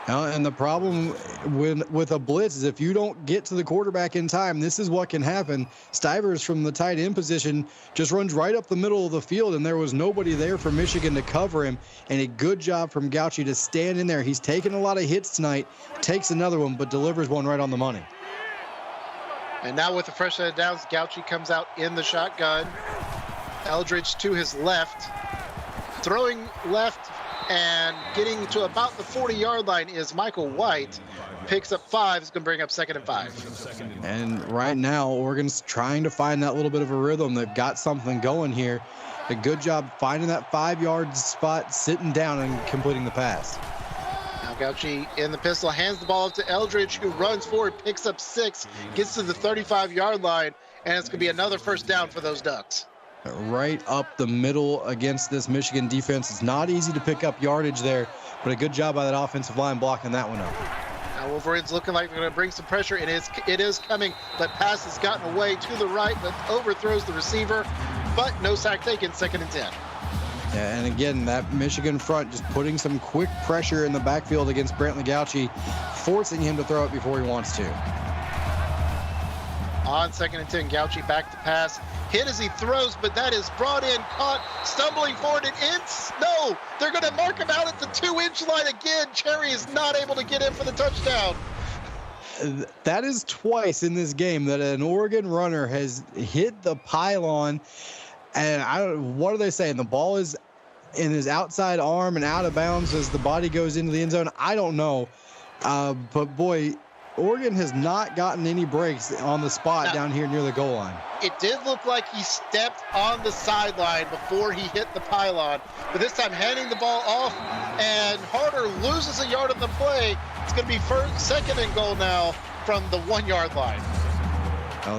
And the problem with a blitz is if you don't get to the quarterback in time, this is what can happen. Stivers from the tight end position just runs right up the middle of the field, and there was nobody there for Michigan to cover him. And a good job from Gauci to stand in there. He's taken a lot of hits tonight, takes another one, but delivers one right on the money. And now with the fresh set of downs, Gauci comes out in the shotgun. Eldridge to his left. Throwing left and getting to about the 40-yard line is Michael White. Picks up 5. Is going to bring up 2nd and 5. And right now, Oregon's trying to find that little bit of a rhythm. They've got something going here. A good job finding that 5-yard spot, sitting down and completing the pass. Now Gauci in the pistol, hands the ball up to Eldridge, who runs forward, picks up 6, gets to the 35-yard line, and it's going to be another first down for those Ducks. Right up the middle against this Michigan defense. It's not easy to pick up yardage there, but a good job by that offensive line blocking that one up. Now Wolverines looking like they're going to bring some pressure. It is coming, but pass has gotten away to the right, but overthrows the receiver, but no sack taken, 2nd and 10. Yeah, and again, that Michigan front just putting some quick pressure in the backfield against Brantley Gauci, forcing him to throw it before he wants to. On 2nd and 10, Gauci back to pass. Hit as he throws, but that is brought in, caught, stumbling forward and in. No, they're going to mark him out at the 2-inch line again. Cherry is not able to get in for the touchdown. That is twice in this game that an Oregon runner has hit the pylon. And what are they saying? The ball is in his outside arm and out of bounds as the body goes into the end zone. I don't know. But boy, Oregon has not gotten any breaks on the spot down here near the goal line. It did look like he stepped on the sideline before he hit the pylon, but this time handing the ball off, and Harder loses a yard of the play. It's going to be 2nd and goal now from the 1-yard line.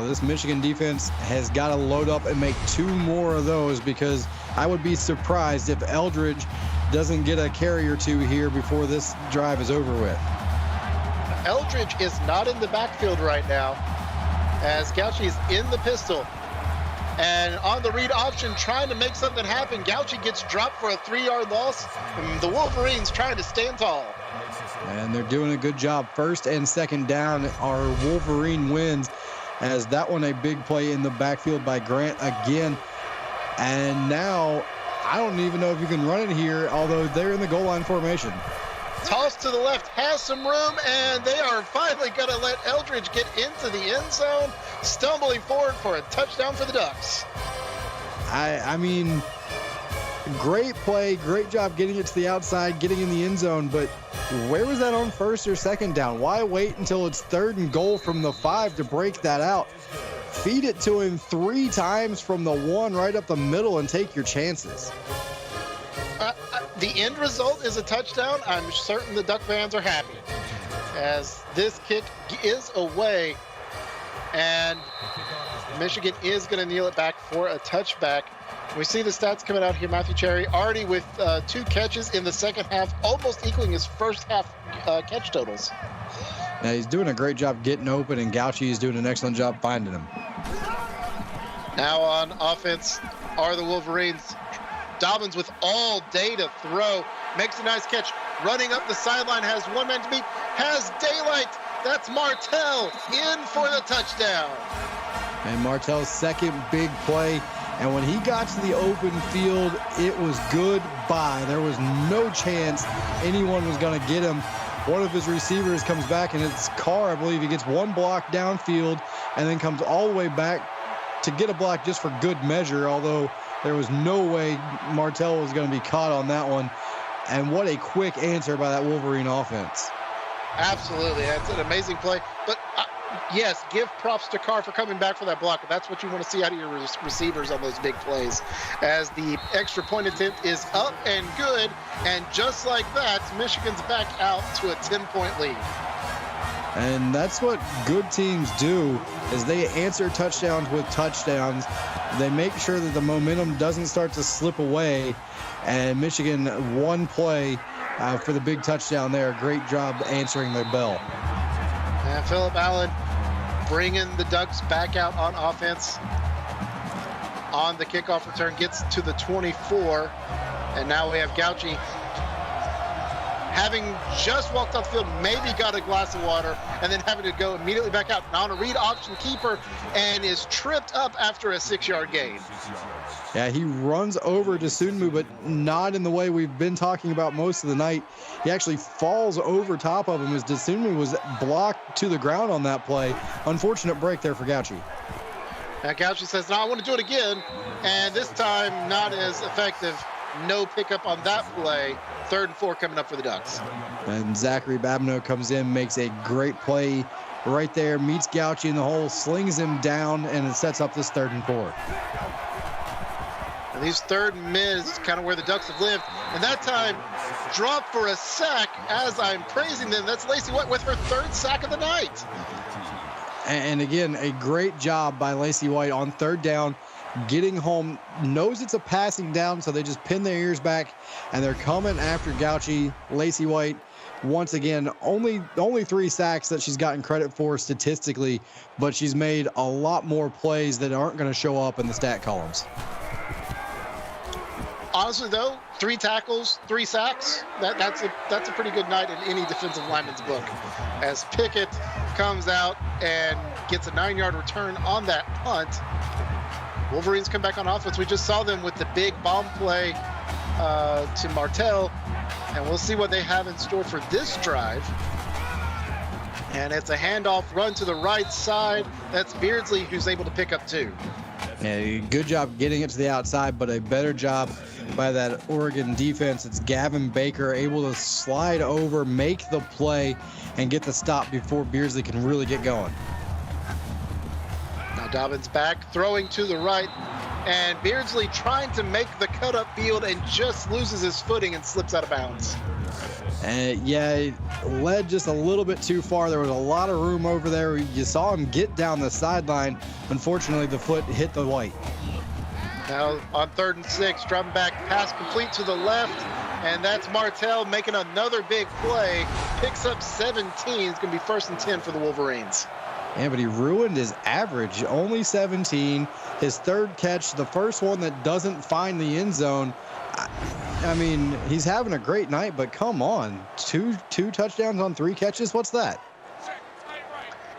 This Michigan defense has got to load up and make 2 more of those, because I would be surprised if Eldridge doesn't get a carry or 2 here before this drive is over with. Eldridge is not in the backfield right now, as Gauci is in the pistol. And on the read option, trying to make something happen. Gauci gets dropped for a 3-yard loss. And the Wolverines trying to stand tall. And they're doing a good job. 1st and 2nd down are Wolverine wins, as that one a big play in the backfield by Grant again. And now I don't even know if you can run it here, although they're in the goal line formation. Toss to the left, has some room, and they are finally going to let Eldridge get into the end zone, stumbling forward for a touchdown for the Ducks. I mean, great play, great job getting it to the outside, getting in the end zone, but where was that on 1st or 2nd down? Why wait until it's 3rd and goal from the 5 to break that out? Feed it to him 3 times from the 1 right up the middle and take your chances. The end result is a touchdown. I'm certain the Duck fans are happy, as this kick is away, and Michigan is going to kneel it back for a touchback. We see the stats coming out here. Matthew Cherry already with 2 catches in the second half, almost equaling his first half catch totals. Now he's doing a great job getting open, and Gauci is doing an excellent job finding him. Now on offense are the Wolverines. Dobbins with all day to throw, makes a nice catch, running up the sideline, has 1 man to beat, has daylight. That's Martell in for the touchdown. And Martell's 2nd big play, and when he got to the open field, it was goodbye. There was no chance anyone was going to get him. one of his receivers comes back, and it's Carr, I believe. He gets one block downfield and then comes all the way back to get a block just for good measure, although there was no way Martell was going to be caught on that one. And what a quick answer by that Wolverine offense. Absolutely. That's an amazing play. But, yes, give props to Carr for coming back for that block. That's what you want to see out of your receivers on those big plays. As the extra point attempt is up and good, and just like that, Michigan's back out to a 10-point lead. And that's what good teams do, is they answer touchdowns with touchdowns. They make sure that the momentum doesn't start to slip away. And Michigan, one play for the big touchdown there. Great job answering their bell. And Phillip Allen bringing the Ducks back out on offense. On the kickoff return, gets to the 24. And now we have Gauci, having just walked off the field, maybe got a glass of water, and then having to go immediately back out. Now on a read option keeper, and is tripped up after a 6-yard gain. Yeah, he runs over to Sunmu, but not in the way we've been talking about most of the night. He actually falls over top of him as Sunmu was blocked to the ground on that play. Unfortunate break there for Gauci. Now Gauci says, no, I want to do it again. And this time, not as effective. No pickup on that play. 3rd and 4 coming up for the Ducks. And Zachary Babineau comes in, makes a great play right there, meets Gauci in the hole, slings him down, and it sets up this 3rd and 4. And these 3rd and mid is kind of where the Ducks have lived. And that time, dropped for a sack as I'm praising them. That's Lacey White with her 3rd sack of the night. And again, a great job by Lacey White on 3rd down, getting home, knows it's a passing down, so they just pin their ears back, and they're coming after Gauci. Lacey White, once again, only 3 sacks that she's gotten credit for statistically, but she's made a lot more plays that aren't going to show up in the stat columns. Honestly, though, 3 tackles, 3 sacks, that's a pretty good night in any defensive lineman's book. As Pickett comes out and gets a 9-yard return on that punt, Wolverines come back on offense. We just saw them with the big bomb play to Martell, and we'll see what they have in store for this drive. And it's a handoff run to the right side. That's Beardsley who's able to pick up 2. Yeah, good job getting it to the outside, but a better job by that Oregon defense. It's Gavin Baker able to slide over, make the play, and get the stop before Beardsley can really get going. Now Dobbins back, throwing to the right, and Beardsley trying to make the cut up field and just loses his footing and slips out of bounds. And yeah, led just a little bit too far. There was a lot of room over there. You saw him get down the sideline. Unfortunately, the foot hit the white. Now on 3rd and 6, dropping back, pass complete to the left, and that's Martell making another big play. Picks up 17. It's going to be 1st and 10 for the Wolverines. Yeah, but he ruined his average. Only 17. His 3rd catch, the first one that doesn't find the end zone. I mean, he's having a great night, but come on. Two touchdowns on 3 catches? What's that?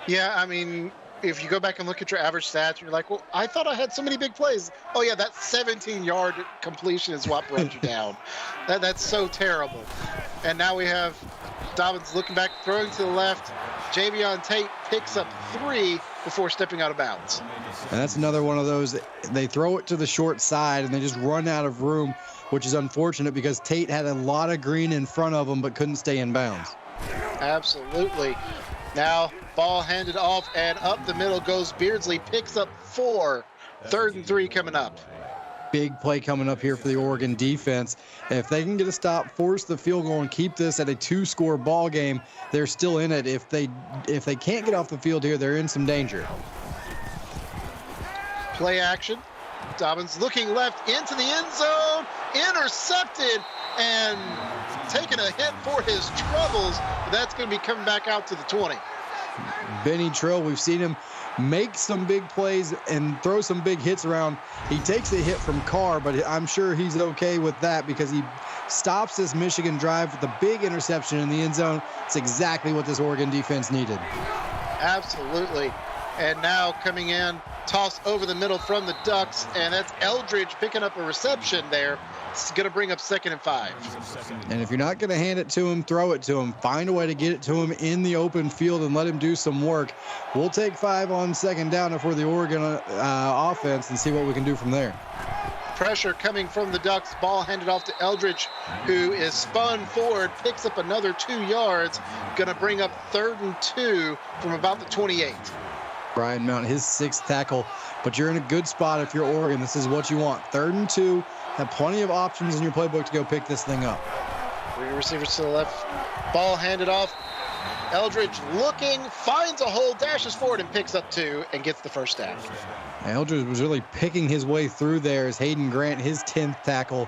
Yeah, I mean, if you go back and look at your average stats, you're like, well, I thought I had so many big plays. Oh, yeah, that 17-yard completion is what brought you down. That's so terrible. And now we have Dobbins looking back, throwing to the left. Javion Tate picks up 3 before stepping out of bounds. And that's another one of those, they throw it to the short side and they just run out of room, which is unfortunate because Tate had a lot of green in front of him but couldn't stay in bounds. Absolutely. Now, ball handed off, and up the middle goes Beardsley, picks up 4. 3rd and 3 coming up. Big play coming up here for the Oregon defense. If they can get a stop, force the field goal, and keep this at a 2-score ball game, they're still in it. If they can't get off the field here, they're in some danger. Play action. Dobbins looking left into the end zone, intercepted, and taking a hit for his troubles. That's going to be coming back out to the 20. Benny Trill, we've seen him make some big plays and throw some big hits around. He takes a hit from Carr, but I'm sure he's okay with that because he stops this Michigan drive with a big interception in the end zone. It's exactly what this Oregon defense needed. Absolutely. And now coming in, toss over the middle from the Ducks, and that's Eldridge picking up a reception there. It's going to bring up 2nd and 5. And if you're not going to hand it to him, throw it to him. Find a way to get it to him in the open field and let him do some work. We'll take 5 on 2nd down if we're the Oregon offense and see what we can do from there. Pressure coming from the Ducks. Ball handed off to Eldridge, who is spun forward, picks up another 2 yards. Going to bring up 3rd and 2 from about the 28. Brian Mount, his 6th tackle, but you're in a good spot if you're Oregon. This is what you want. 3rd and 2, have plenty of options in your playbook to go pick this thing up. 3 receivers to the left. Ball handed off. Eldridge looking, finds a hole, dashes forward and picks up 2 and gets the first down. Eldridge was really picking his way through there as Hayden Grant, his 10th tackle,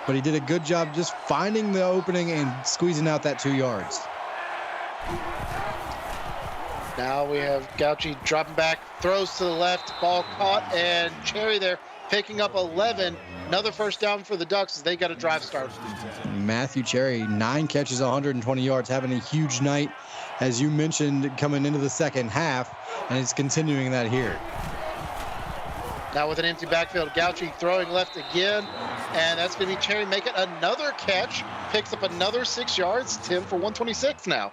but he did a good job just finding the opening and squeezing out that 2 yards. Now we have Gauci dropping back, throws to the left, ball caught, and Cherry there picking up 11. Another first down for the Ducks as they got a drive started. Matthew Cherry, 9 catches, 120 yards, having a huge night, as you mentioned, coming into the second half, and it's continuing that here. Now with an empty backfield, Gauci throwing left again, and that's going to be Cherry making another catch, picks up another 6 yards, 10 for 126 now.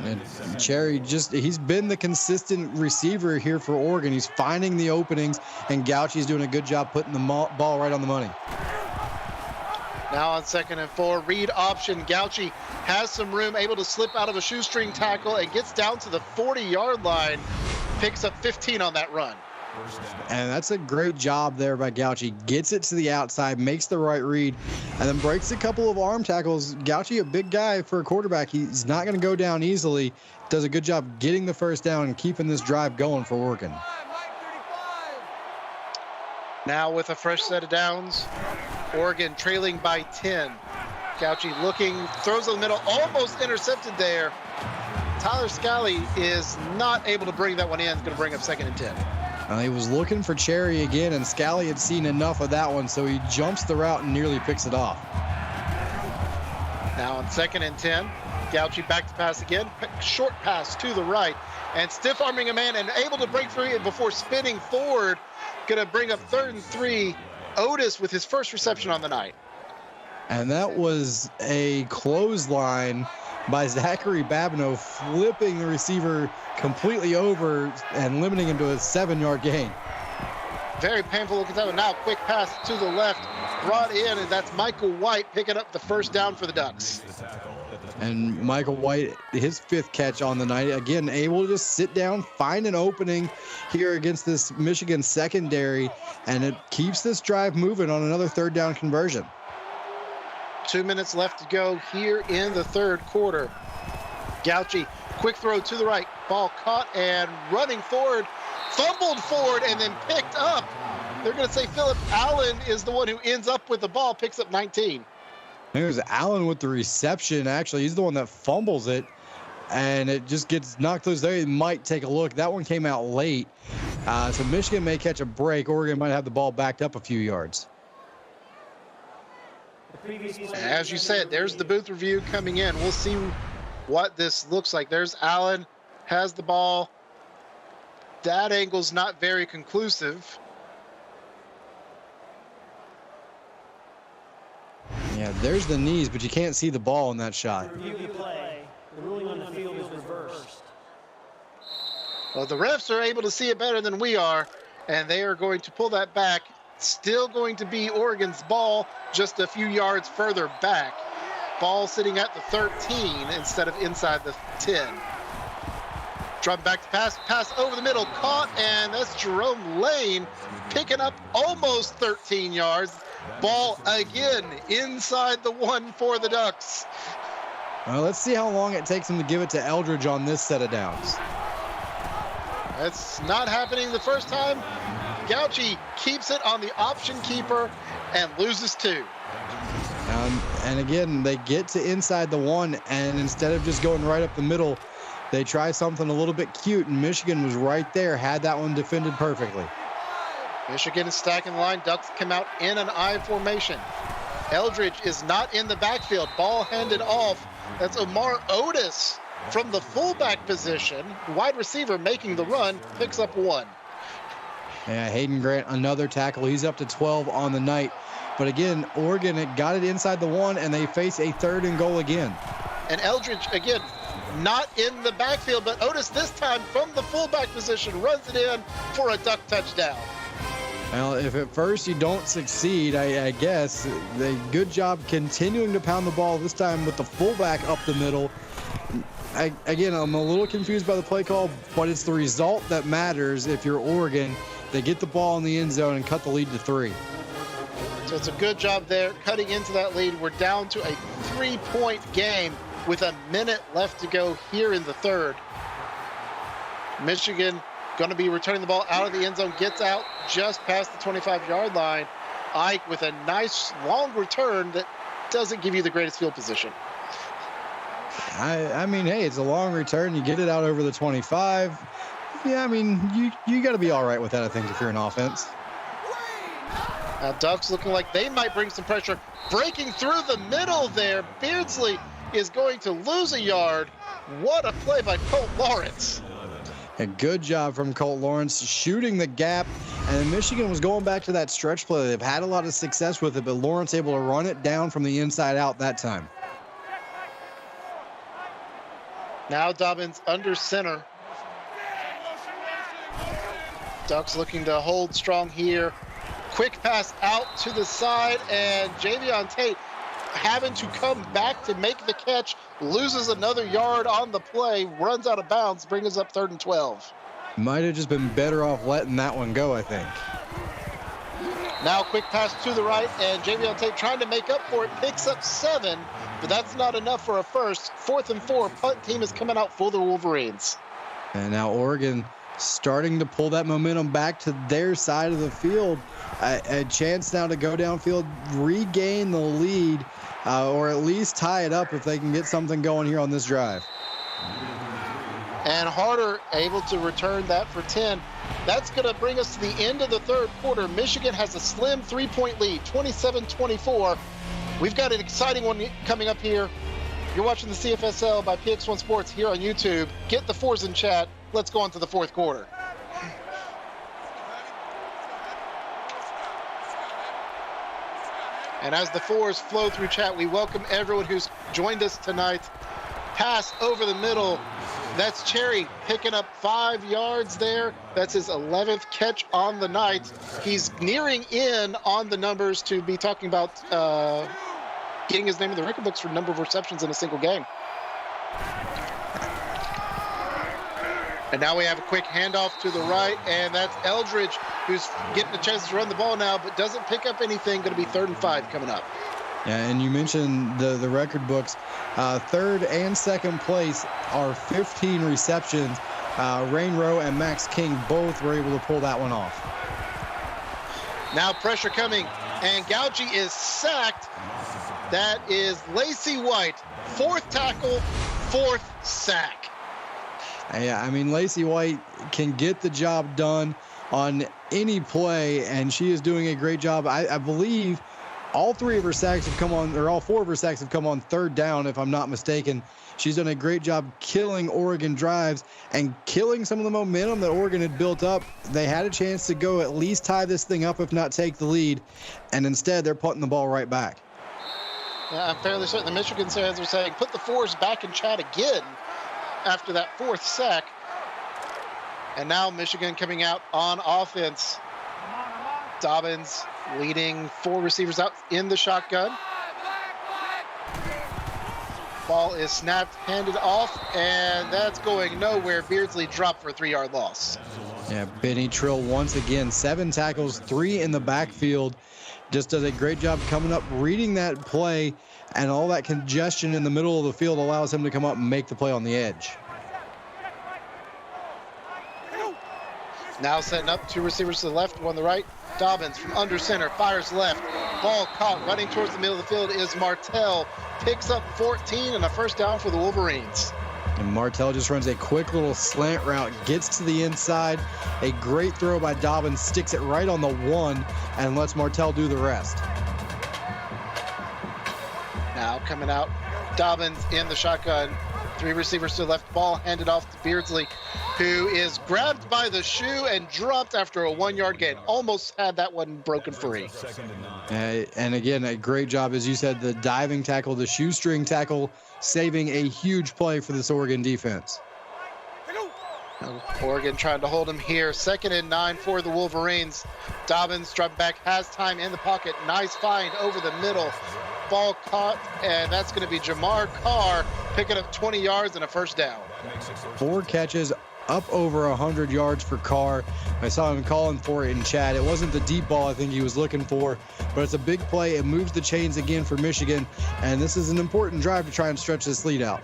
And Cherry he's been the consistent receiver here for Oregon. He's finding the openings, and Gauchi's doing a good job putting the ball right on the money. Now on 2nd and 4, read option. Gauci has some room, able to slip out of a shoestring tackle and gets down to the 40-yard line, picks up 15 on that run. And that's a great job there by Gauci. Gets it to the outside, makes the right read, and then breaks a couple of arm tackles. Gauci, a big guy for a quarterback. He's not going to go down easily. Does a good job getting the first down and keeping this drive going for Oregon. Now with a fresh set of downs, Oregon trailing by 10. Gauci looking, throws in the middle, almost intercepted there. Tyler Scally is not able to bring that one in. It's going to bring up 2nd and 10. He was looking for Cherry again, and Scally had seen enough of that one, so he jumps the route and nearly picks it off. Now on 2nd and 10, Gauci back to pass again, short pass to the right, and stiff-arming a man and able to break free before spinning forward. Going to bring up 3rd and 3. Otis with his first reception on the night. And that was a clothesline by Zachary Babineau, flipping the receiver completely over and limiting him to a 7-yard gain. Very painful looking time. Now quick pass to the left, brought in, and that's Michael White picking up the first down for the Ducks. And Michael White, his 5th catch on the night, again, able to just sit down, find an opening here against this Michigan secondary, and it keeps this drive moving on another 3rd down conversion. 2 minutes left to go here in the 3rd quarter. Gauci, quick throw to the right, ball caught and running forward, fumbled forward and then picked up. They're going to say Philip Allen is the one who ends up with the ball, picks up 19. I think it was Allen with the reception. Actually, he's the one that fumbles it, and it just gets knocked loose. They might take a look. That one came out late, so Michigan may catch a break. Oregon might have the ball backed up a few yards. As you said, there's the booth review coming in. We'll see what this looks like. There's Allen, has the ball. That angle's not very conclusive. Yeah, there's the knees, but you can't see the ball in that shot. Review play. The ruling on the field is reversed. Well, the refs are able to see it better than we are, and they are going to pull that back. Still going to be Oregon's ball, just a few yards further back. Ball sitting at the 13 instead of inside the 10. Drop back to pass over the middle, caught, and that's Jerome Lane picking up almost 13 yards. Ball again inside the 1 for the Ducks. Let's see how long it takes him to give it to Eldridge on this set of downs. That's not happening the first time. Gauci keeps it on the option keeper and loses 2. And again, they get to inside the 1, and instead of just going right up the middle, they try something a little bit cute, and Michigan was right there, had that one defended perfectly. Michigan is stacking the line. Ducks come out in an I formation. Eldridge is not in the backfield. Ball handed off. That's Omar Otis from the fullback position, wide receiver making the run, picks up 1. Yeah, Hayden Grant, another tackle. He's up to 12 on the night. But again, Oregon had got it inside the 1, and they face a 3rd and goal again. And Eldridge, again, not in the backfield, but Otis this time from the fullback position runs it in for a duck touchdown. Well, if at first you don't succeed, I guess, good job continuing to pound the ball, this time with the fullback up the middle. Again, I'm a little confused by the play call, but it's the result that matters if you're Oregon. They get the ball in the end zone and cut the lead to 3. So it's a good job there, cutting into that lead. We're down to a 3-point game with a minute left to go here in the 3rd. Michigan going to be returning the ball out of the end zone, gets out just past the 25-yard line. Ike with a nice long return that doesn't give you the greatest field position. I mean, hey, it's a long return. You get it out over the 25. Yeah, I mean, you got to be all right with that, I think, if you're an offense. Now Ducks looking like they might bring some pressure. Breaking through the middle there. Beardsley is going to lose a yard. What a play by Colt Lawrence. A good job from Colt Lawrence shooting the gap. And Michigan was going back to that stretch play. They've had a lot of success with it, but Lawrence able to run it down from the inside out that time. Now Dobbins under center. Ducks looking to hold strong here. Quick pass out to the side, and Javion Tate having to come back to make the catch, loses another yard on the play, runs out of bounds, brings us up 3rd and 12. Might have just been better off letting that one go, I think. Now quick pass to the right, and Javion Tate trying to make up for it, picks up 7, but that's not enough for a first. 4th and 4, punt team is coming out for the Wolverines. And now Oregon starting to pull that momentum back to their side of the field. A chance now to go downfield, regain the lead, or at least tie it up if they can get something going here on this drive. And Harder able to return that for 10. That's going to bring us to the end of the 3rd quarter. Michigan has a slim 3-point lead, 27-24. We've got an exciting one coming up here. You're watching the CFSL by PX1 Sports here on YouTube. Get the 4s in chat. Let's go on to the 4th quarter. And as the 4s flow through chat, we welcome everyone who's joined us tonight. Pass over the middle. That's Cherry picking up 5 yards there. That's his 11th catch on the night. He's nearing in on the numbers to be talking about getting his name in the record books for number of receptions in a single game. And now we have a quick handoff to the right, and that's Eldridge, who's getting a chance to run the ball now, but doesn't pick up anything. Going to be 3rd and 5 coming up. Yeah, and you mentioned the record books. 3rd and 2nd place are 15 receptions. Rain Rowe and Max King both were able to pull that one off. Now pressure coming, and Gauci is sacked. That is Lacey White. 4th tackle, 4th sack. Yeah, I mean, Lacey White can get the job done on any play, and she is doing a great job. I believe all 3 of her sacks have come on, or all 4 of her sacks have come on 3rd down, if I'm not mistaken. She's done a great job killing Oregon drives and killing some of the momentum that Oregon had built up. They had a chance to go at least tie this thing up, if not take the lead, and instead they're putting the ball right back. Yeah, I'm fairly certain the Michigan fans are saying, put the 4s back in chat again after that 4th sack. And now Michigan coming out on offense. Dobbins leading 4 receivers out in the shotgun. Ball is snapped, handed off, and that's going nowhere. Beardsley dropped for a 3-yard loss. Yeah, Benny Trill once again, 7 tackles, 3 in the backfield. Just does a great job coming up, reading that play, and all that congestion in the middle of the field allows him to come up and make the play on the edge. Now setting up 2 receivers to the left, 1 to the right. Dobbins from under center, fires left. Ball caught, running towards the middle of the field is Martell. Picks up 14 and a 1st down for the Wolverines. And Martell just runs a quick little slant route, gets to the inside. A great throw by Dobbins, sticks it right on the 1 and lets Martell do the rest. Now coming out, Dobbins in the shotgun, 3 receivers to the left. Ball handed off to Beardsley, who is grabbed by the shoe and dropped after a 1-yard gain. Almost had that one broken free. And again, a great job, as you said, the diving tackle, the shoestring tackle, saving a huge play for this Oregon defense. Oregon trying to hold him here. 2nd and 9 for the Wolverines. Dobbins dropping back, has time in the pocket. Nice find over the middle. Ball caught, and that's going to be Jamar Carr picking up 20 yards and a first down. 4 catches, up over 100 yards for Carr. I saw him calling for it in chat. It wasn't the deep ball I think he was looking for, but it's a big play. It moves the chains again for Michigan, and this is an important drive to try and stretch this lead out.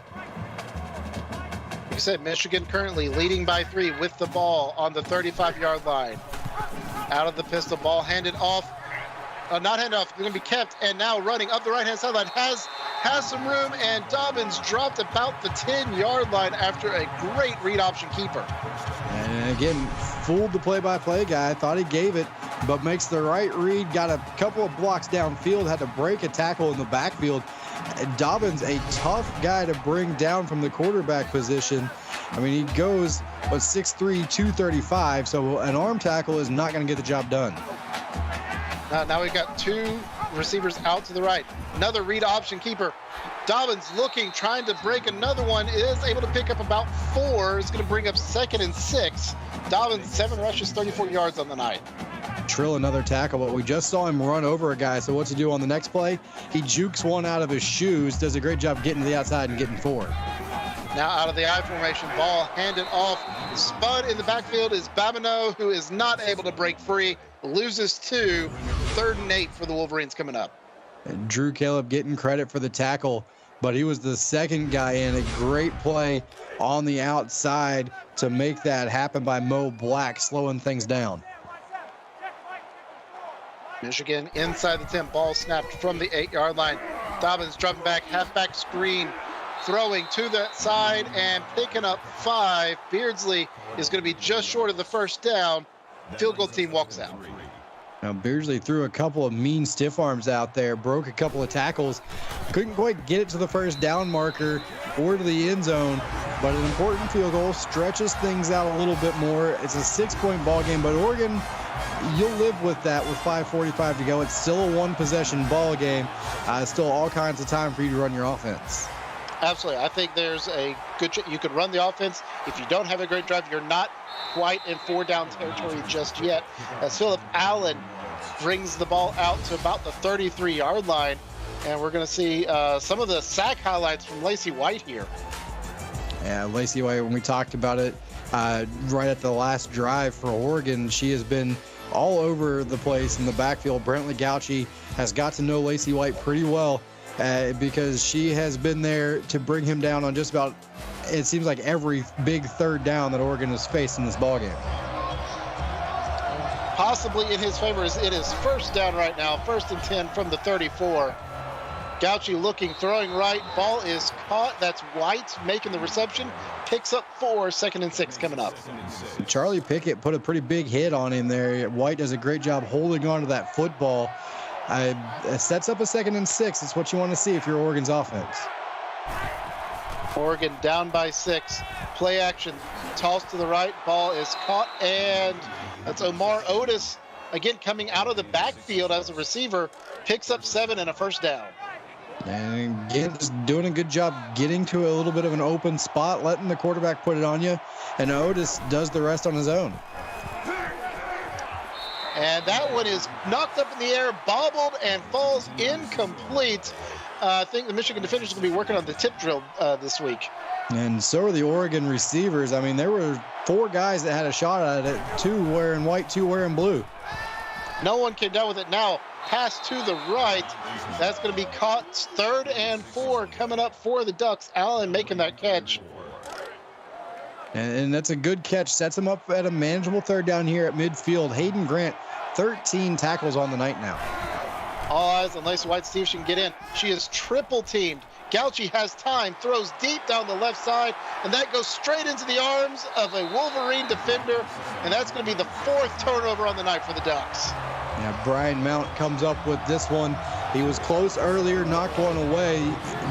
You said Michigan currently leading by 3 with the ball on the 35-yard line. Out of the pistol, ball handed off. Not handed off, going to be kept, and now running up the right-hand sideline. Has some room, and Dobbins dropped about the 10-yard line after a great read option keeper. And again, fooled the play-by-play guy. Thought he gave it, but makes the right read. Got a couple of blocks downfield, had to break a tackle in the backfield. Dobbins, a tough guy to bring down from the quarterback position. I mean, he goes 6'3", 235, so an arm tackle is not going to get the job done. Now we've got 2 receivers out to the right. Another read option keeper. Dobbins looking, trying to break another one. Is able to pick up about 4. It's going to bring up 2nd and 6. Dobbins, 7 rushes, 34 yards on the night. Trill another tackle, but we just saw him run over a guy. So what's he do on the next play? He jukes one out of his shoes, does a great job getting to the outside and getting 4. Now out of the I formation, ball handed off. Spud in the backfield is Babineau, who is not able to break free. Loses 2. 3rd and 8 for the Wolverines coming up. And Drew Caleb getting credit for the tackle, but he was the second guy in. A great play on the outside to make that happen by Mo Black, slowing things down. Michigan inside the 10, ball snapped from the 8-yard line. Dobbins dropping back, halfback screen, throwing to the side and picking up 5. Beardsley is going to be just short of the first down. Field goal team walks out. Now Beardsley threw a couple of mean stiff arms out there, broke a couple of tackles, couldn't quite get it to the first down marker or to the end zone, but an important field goal stretches things out a little bit more. It's a 6-point ball game, but Oregon, you'll live with that with 5:45 to go. It's still a 1-possession ball game. Still all kinds of time for you to run your offense. Absolutely. I think there's a good you could run the offense. If you don't have a great drive, you're not quite in 4-down territory just yet. As Phillip Allen brings the ball out to about the 33-yard line, and we're going to see some of the sack highlights from Lacey White here. Yeah, Lacey White, when we talked about it right at the last drive for Oregon, she has been all over the place in the backfield. Brantley Gauchi has got to know Lacey White pretty well because she has been there to bring him down on just about, it seems like, every big 3rd down that Oregon has faced in this ballgame. Possibly in his favor as it is 1st down right now, 1st and 10 from the 34. Gauchi looking, throwing right, ball is caught. That's White making the reception, picks up 4, 2nd and 6 coming up. Charlie Pickett put a pretty big hit on him there. White does a great job holding on to that football. Sets up a 2nd and 6. It's what you want to see if you're Oregon's offense. Oregon down by 6. Play action, toss to the right, ball is caught, and that's Omar Otis again coming out of the backfield as a receiver, picks up 7 and a first down. And again, just doing a good job getting to a little bit of an open spot, letting the quarterback put it on you, and Otis does the rest on his own. And that one is knocked up in the air, bobbled, and falls incomplete. I think the Michigan defenders will be working on the tip drill this week. And so are the Oregon receivers. I mean, there were 4 guys that had a shot at it, 2 wearing white, 2 wearing blue. No one came down with it now. Pass to the right. That's going to be caught. 3rd and 4 coming up for the Ducks. Allen making that catch. And that's a good catch. Sets him up at a manageable 3rd down here at midfield. Hayden Grant, 13 tackles on the night now. All eyes on Lacey White. See if she can get in. She is triple teamed. Gauchi has time, throws deep down the left side, and that goes straight into the arms of a Wolverine defender, and that's going to be the 4th turnover on the night for the Ducks. Yeah, Brian Mount comes up with this one. He was close earlier, knocked one away,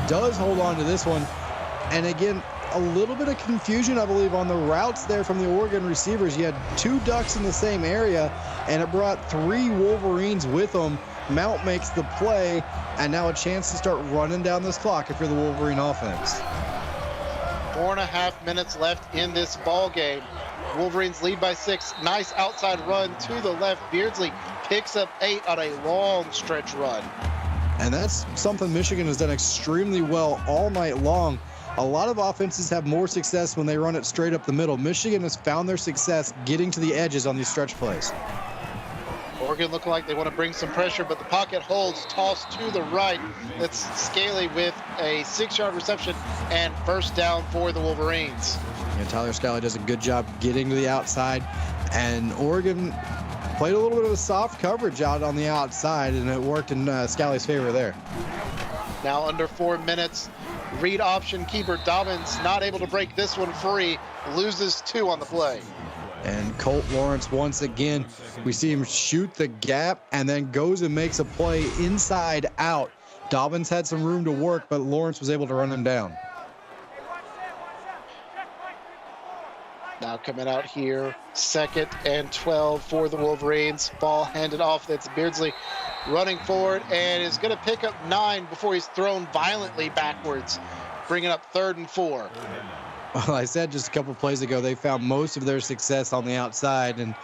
does hold on to this one. And again, a little bit of confusion, I believe, on the routes there from the Oregon receivers. You had 2 Ducks in the same area, and it brought 3 Wolverines with them. Mount makes the play, and now a chance to start running down this clock if you're the Wolverine offense. 4.5 minutes left in this ball game. Wolverines lead by 6. Nice outside run to the left. Beardsley picks up 8 on a long stretch run. And that's something Michigan has done extremely well all night long. A lot of offenses have more success when they run it straight up the middle. Michigan has found their success getting to the edges on these stretch plays. Oregon looking like they want to bring some pressure, but the pocket holds, tossed to the right. That's Scaley with a 6-yard reception and first down for the Wolverines. Yeah, Tyler Scaley does a good job getting to the outside, and Oregon played a little bit of a soft coverage out on the outside, and it worked in Scaley's favor there. Now under 4 minutes, read option keeper Dobbins not able to break this one free, loses 2 on the play. And Colt Lawrence, once again, we see him shoot the gap and then goes and makes a play inside out. Dobbins had some room to work, but Lawrence was able to run him down. Now coming out here, 2nd and 12 for the Wolverines. Ball handed off. That's Beardsley running forward and is going to pick up 9 before he's thrown violently backwards, bringing up 3rd and 4. Well, I said just a couple plays ago, they found most of their success on the outside, and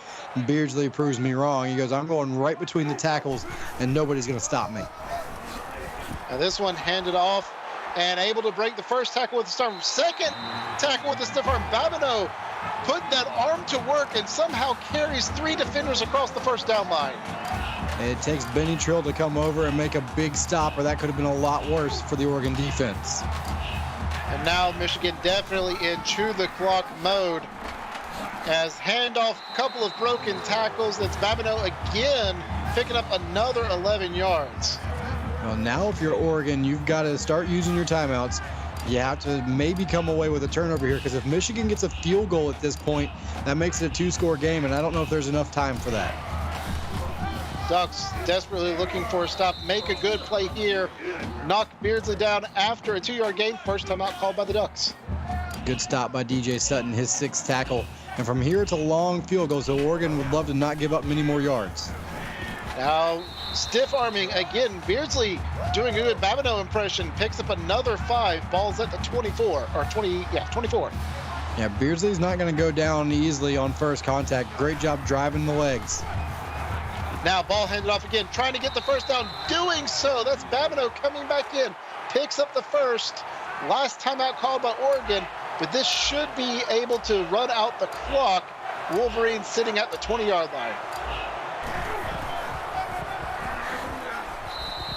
Beardsley proves me wrong. He goes, I'm going right between the tackles, and nobody's going to stop me. Now this one handed off and able to break the first tackle with the stiff arm. 2nd tackle with the stiff arm. Babineau put that arm to work and somehow carries 3 defenders across the first down line. It takes Benny Trill to come over and make a big stop, or that could have been a lot worse for the Oregon defense. And now Michigan definitely in chew the clock mode as handoff, couple of broken tackles. That's Babineau again picking up another 11 yards. Well, now if you're Oregon, you've got to start using your timeouts. You have to maybe come away with a turnover here, because if Michigan gets a field goal at this point, that makes it a 2-score game, and I don't know if there's enough time for that. Ducks desperately looking for a stop. Make a good play here. Knock Beardsley down after a 2-yard gain. First time out called by the Ducks. Good stop by DJ Sutton, his 6th tackle. And from here, it's a long field goal, so Oregon would love to not give up many more yards. Now, stiff arming again. Beardsley doing a good Babineau impression. Picks up another 5. Ball's at the 24, or 24. Yeah, Beardsley's not going to go down easily on first contact. Great job driving the legs. Now ball handed off again, trying to get the first down, doing so. That's Babineau coming back in, picks up the first. Last time out called by Oregon, but this should be able to run out the clock. Wolverines sitting at the 20-yard line.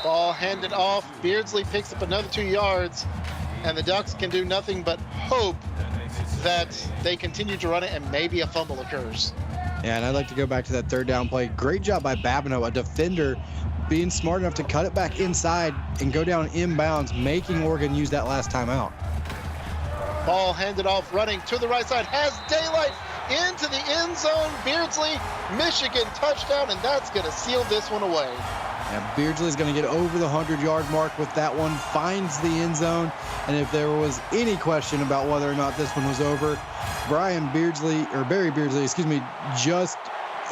Ball handed off, Beardsley picks up another 2 yards, and the Ducks can do nothing but hope that they continue to run it and maybe a fumble occurs. Yeah, and I'd like to go back to that 3rd down play. Great job by Babineau, a defender being smart enough to cut it back inside and go down inbounds, making Oregon use that last time out. Ball handed off, running to the right side, has daylight into the end zone. Beardsley, Michigan touchdown, and that's going to seal this one away. Yeah, Beardsley's going to get over the 100-yard mark with that one, finds the end zone, and if there was any question about whether or not this one was over, Barry Beardsley, just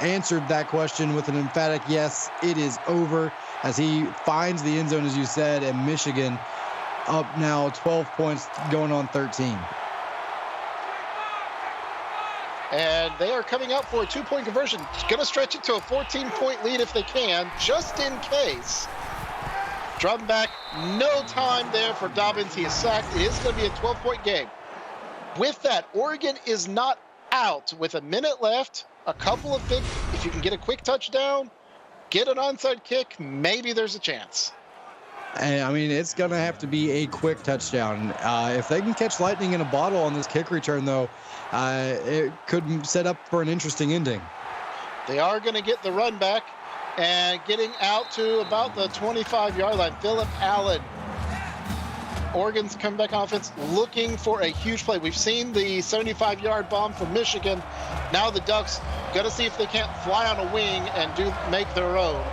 answered that question with an emphatic yes, it is over, as he finds the end zone, as you said, and Michigan up now 12 points going on 13. And they are coming out for a 2-point conversion. Going to stretch it to a 14-point lead if they can, just in case. Dropping back, no time there for Dobbins. He is sacked. It is going to be a 12-point game. With that, Oregon is not out. With a minute left, a couple of big, if you can get a quick touchdown, get an onside kick, maybe there's a chance. And, I mean, it's going to have to be a quick touchdown. If they can catch lightning in a bottle on this kick return, though, it could set up for an interesting ending. They are going to get the run back and getting out to about the 25-yard line. Phillip Allen, Oregon's comeback offense, looking for a huge play. We've seen the 75-yard bomb from Michigan. Now the Ducks got to see if they can't fly on a wing and make their own.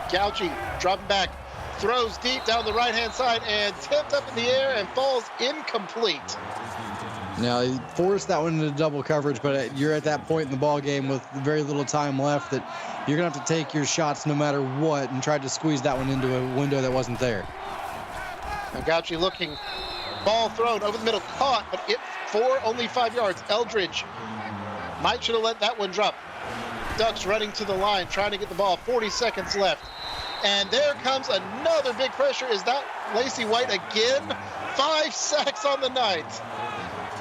Gauci dropping back, throws deep down the right-hand side and tipped up in the air and falls incomplete. Now, he forced that one into double coverage, but you're at that point in the ball game with very little time left that you're going to have to take your shots no matter what and try to squeeze that one into a window that wasn't there. Now Gauci looking, ball thrown over the middle, caught, but it for only 5 yards. Eldridge might should have let that one drop. Ducks running to the line, trying to get the ball, 40 seconds left. And there comes another big pressure. Is that Lacey White again? 5 sacks on the night.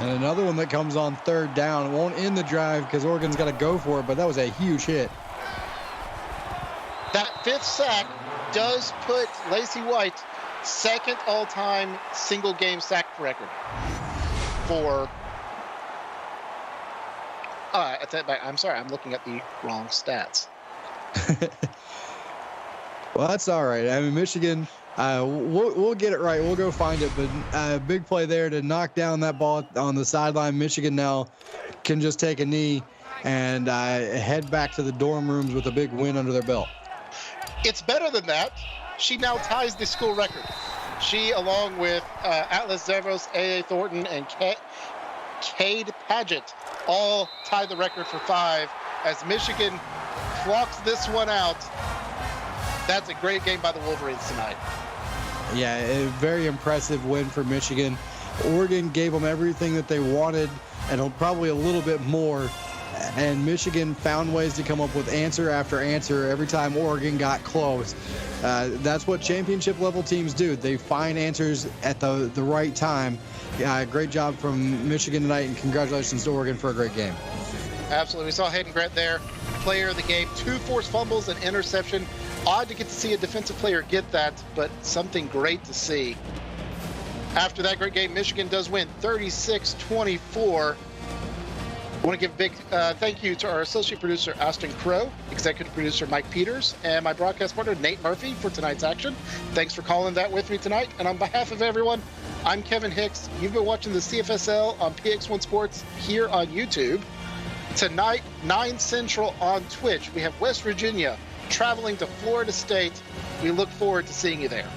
And another one that comes on third down. It won't end the drive because Oregon's got to go for it, but that was a huge hit. That 5th sack does put Lacey White second all-time single-game sack record for... I'm sorry, I'm looking at the wrong stats. Well, that's all right. I mean, Michigan... we'll get it right. We'll go find it. But big play there to knock down that ball on the sideline. Michigan now can just take a knee and head back to the dorm rooms with a big win under their belt. It's better than that. She now ties the school record. She, along with Atlas Zevros, A.A. Thornton, and Cade Paget, all tied the record for 5 as Michigan clocks this one out. That's a great game by the Wolverines tonight. Yeah, a very impressive win for Michigan. Oregon gave them everything that they wanted and probably a little bit more. And Michigan found ways to come up with answer after answer every time Oregon got close. That's what championship level teams do. They find answers at the right time. Great job from Michigan tonight, and congratulations to Oregon for a great game. Absolutely. We saw Hayden Grant there, player of the game, 2 forced fumbles and interception. Odd to get to see a defensive player get that, but something great to see. After that great game, Michigan does win 36-24. I want to give a big thank you to our associate producer, Austin Crow, executive producer, Mike Peters, and my broadcast partner, Nate Murphy, for tonight's action. Thanks for calling that with me tonight. And on behalf of everyone, I'm Kevin Hicks. You've been watching the CFSL on PX1 Sports here on YouTube. Tonight, 9 Central on Twitch. We have West Virginia traveling to Florida State. We look forward to seeing you there.